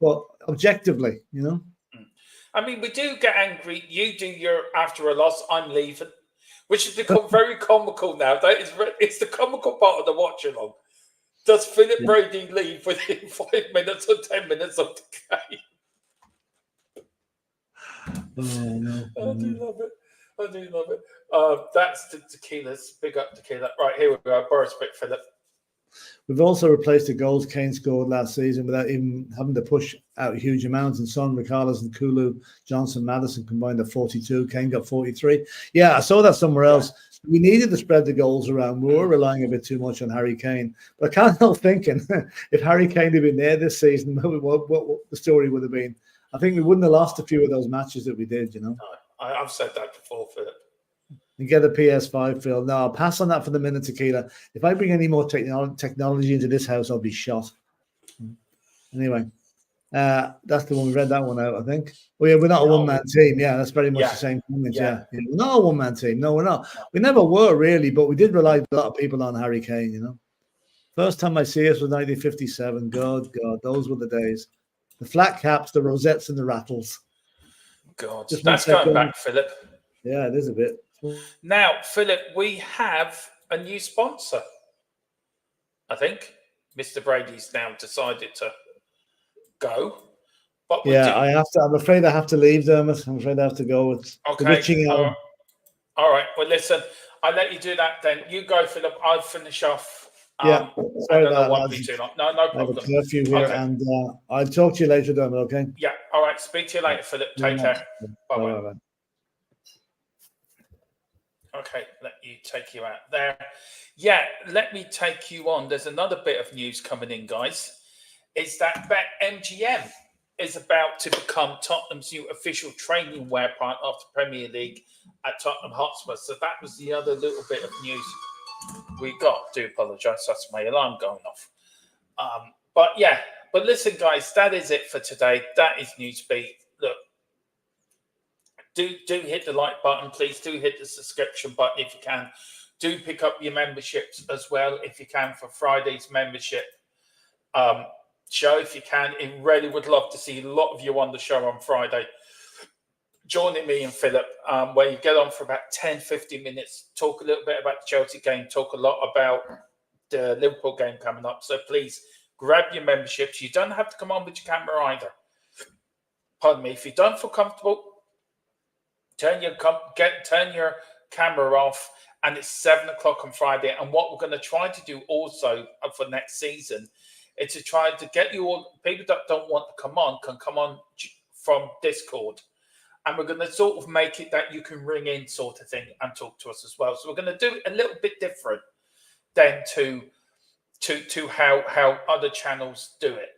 but objectively, I mean, we do get angry. You do your after a loss, I'm leaving, which has become very comical now. It's the comical part of the watch along. Does Philip Brady leave within 5 minutes or 10 minutes of the game? Oh, no. I do love it. That's the Tequila's. Big up Tequila. Right, here we go. Boris Pitt, Philip. We've also replaced the goals Kane scored last season without even having to push out huge amounts. And Son, Ricarlison, Kulu, Johnson, Madison combined at 42. Kane got 43. Yeah, I saw that somewhere else. We needed to spread the goals around. We were relying a bit too much on Harry Kane. But I can't help thinking, if Harry Kane had been there this season, what the story would have been. I think we wouldn't have lost a few of those matches that we did, No, I've said that before, Philip. And get a PS5, Phil. No, I'll pass on that for the minute, Tequila. If I bring any more technology into this house, I'll be shot. Anyway, that's the one. We read that one out, I think. Oh, yeah, we're not a one-man team. Yeah, that's very much the same comment. Yeah. We're not a one-man team. No, we're not. We never were, really, but we did rely a lot of people on Harry Kane, First time I see us was 1957. God, those were the days. The flat caps, the rosettes, and the rattles. God, that's going back, Philip. Yeah, it is a bit. Now, Philip, we have a new sponsor. I think Mr. Brady's now decided to go. But I have to. I'm afraid I have to leave, Dermot. I'm afraid I have to go. It's witching hour. All right. Well, listen, I'll let you do that then. You go, Philip. I'll finish off. Sorry about that. Won't be too long. No problem. I have a curfew here, and I'll talk to you later, Dermot. Okay. Yeah. All right. Speak to you later, Philip. Take care. Bye-bye. Okay, let you take you out there. Yeah, let me take you on. There's another bit of news coming in, guys. It's that BetMGM is about to become Tottenham's new official training wear partner of the Premier League at Tottenham Hotspur. So that was the other little bit of news we got. Do apologise, that's my alarm going off. But listen, guys, that is it for today. That is Newsbeat. Look, do hit the like button, please. Do hit the subscription button if you can. Do pick up your memberships as well if you can for Friday's membership show if you can. I really would love to see a lot of you on the show on Friday, joining me and Philip, where you get on for about 10-15 minutes, talk a little bit about the Chelsea game, talk a lot about the Liverpool game coming up. So please grab your memberships. You don't have to come on with your camera either. Pardon me. If you don't feel comfortable, turn your camera off, and it's 7 o'clock on Friday. And what we're going to try to do also for next season is to try to get you all, people that don't want to come on can come on from Discord. And we're going to sort of make it that you can ring in sort of thing and talk to us as well. So we're going to do it a little bit different than to how other channels do it.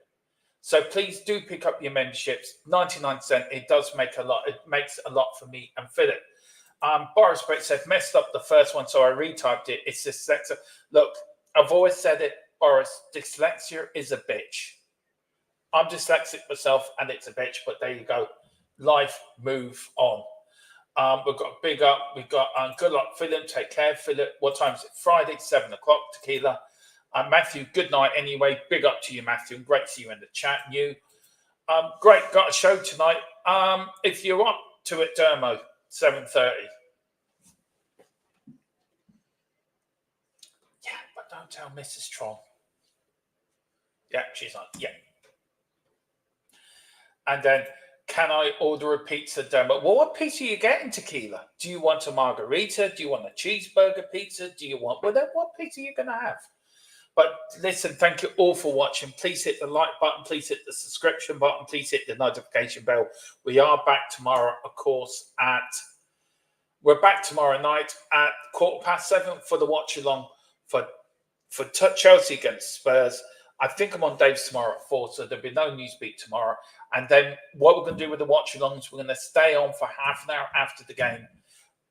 So please do pick up your memberships. 99 cents. It does make a lot. It makes a lot for me and Philip. Boris Brett said, messed up the first one, so I retyped it. It's dyslexia. Look, I've always said it, Boris. Dyslexia is a bitch. I'm dyslexic myself, and it's a bitch. But there you go. Life, move on. We've got big up. We've got good luck, Philip. Take care, Philip. What time is it? Friday, 7 o'clock. Tequila. Matthew, good night anyway. Big up to you, Matthew. Great to see you in the chat. You, great. Got a show tonight. If you're up to it, Dermo, 7:30. Yeah, but don't tell Mrs. Tron. Yeah, she's on. Yeah. And then, can I order a pizza demo? Well, what pizza are you getting, Tequila? Do you want a margarita? Do you want a cheeseburger pizza? Do you want what pizza are you going to have? But listen, thank you all for watching. Please hit the like button. Please hit the subscription button. Please hit the notification bell. We are back tomorrow, of course, we're back tomorrow night at 7:15 for the watch along for Chelsea against Spurs. I think I'm on Dave's tomorrow at 4, so there'll be no Newsbeat tomorrow. And then what we're going to do with the watch along is we're going to stay on for half an hour after the game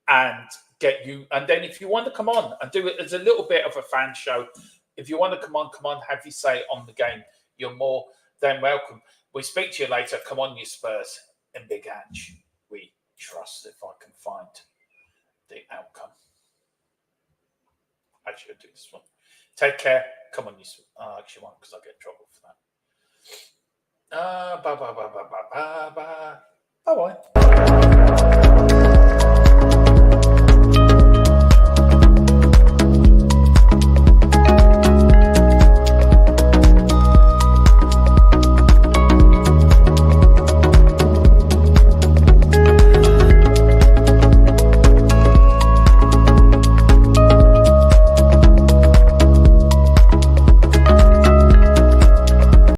and get you. And then if you want to come on and do it as a little bit of a fan show, if you want to come on, have you say on the game, you're more than welcome. We speak to you later. Come on, you Spurs and Big Ange. We trust if I can find the outcome. Actually, I'll do this one. Take care. Come on, you. Actually, one because I get in trouble for that. Bye.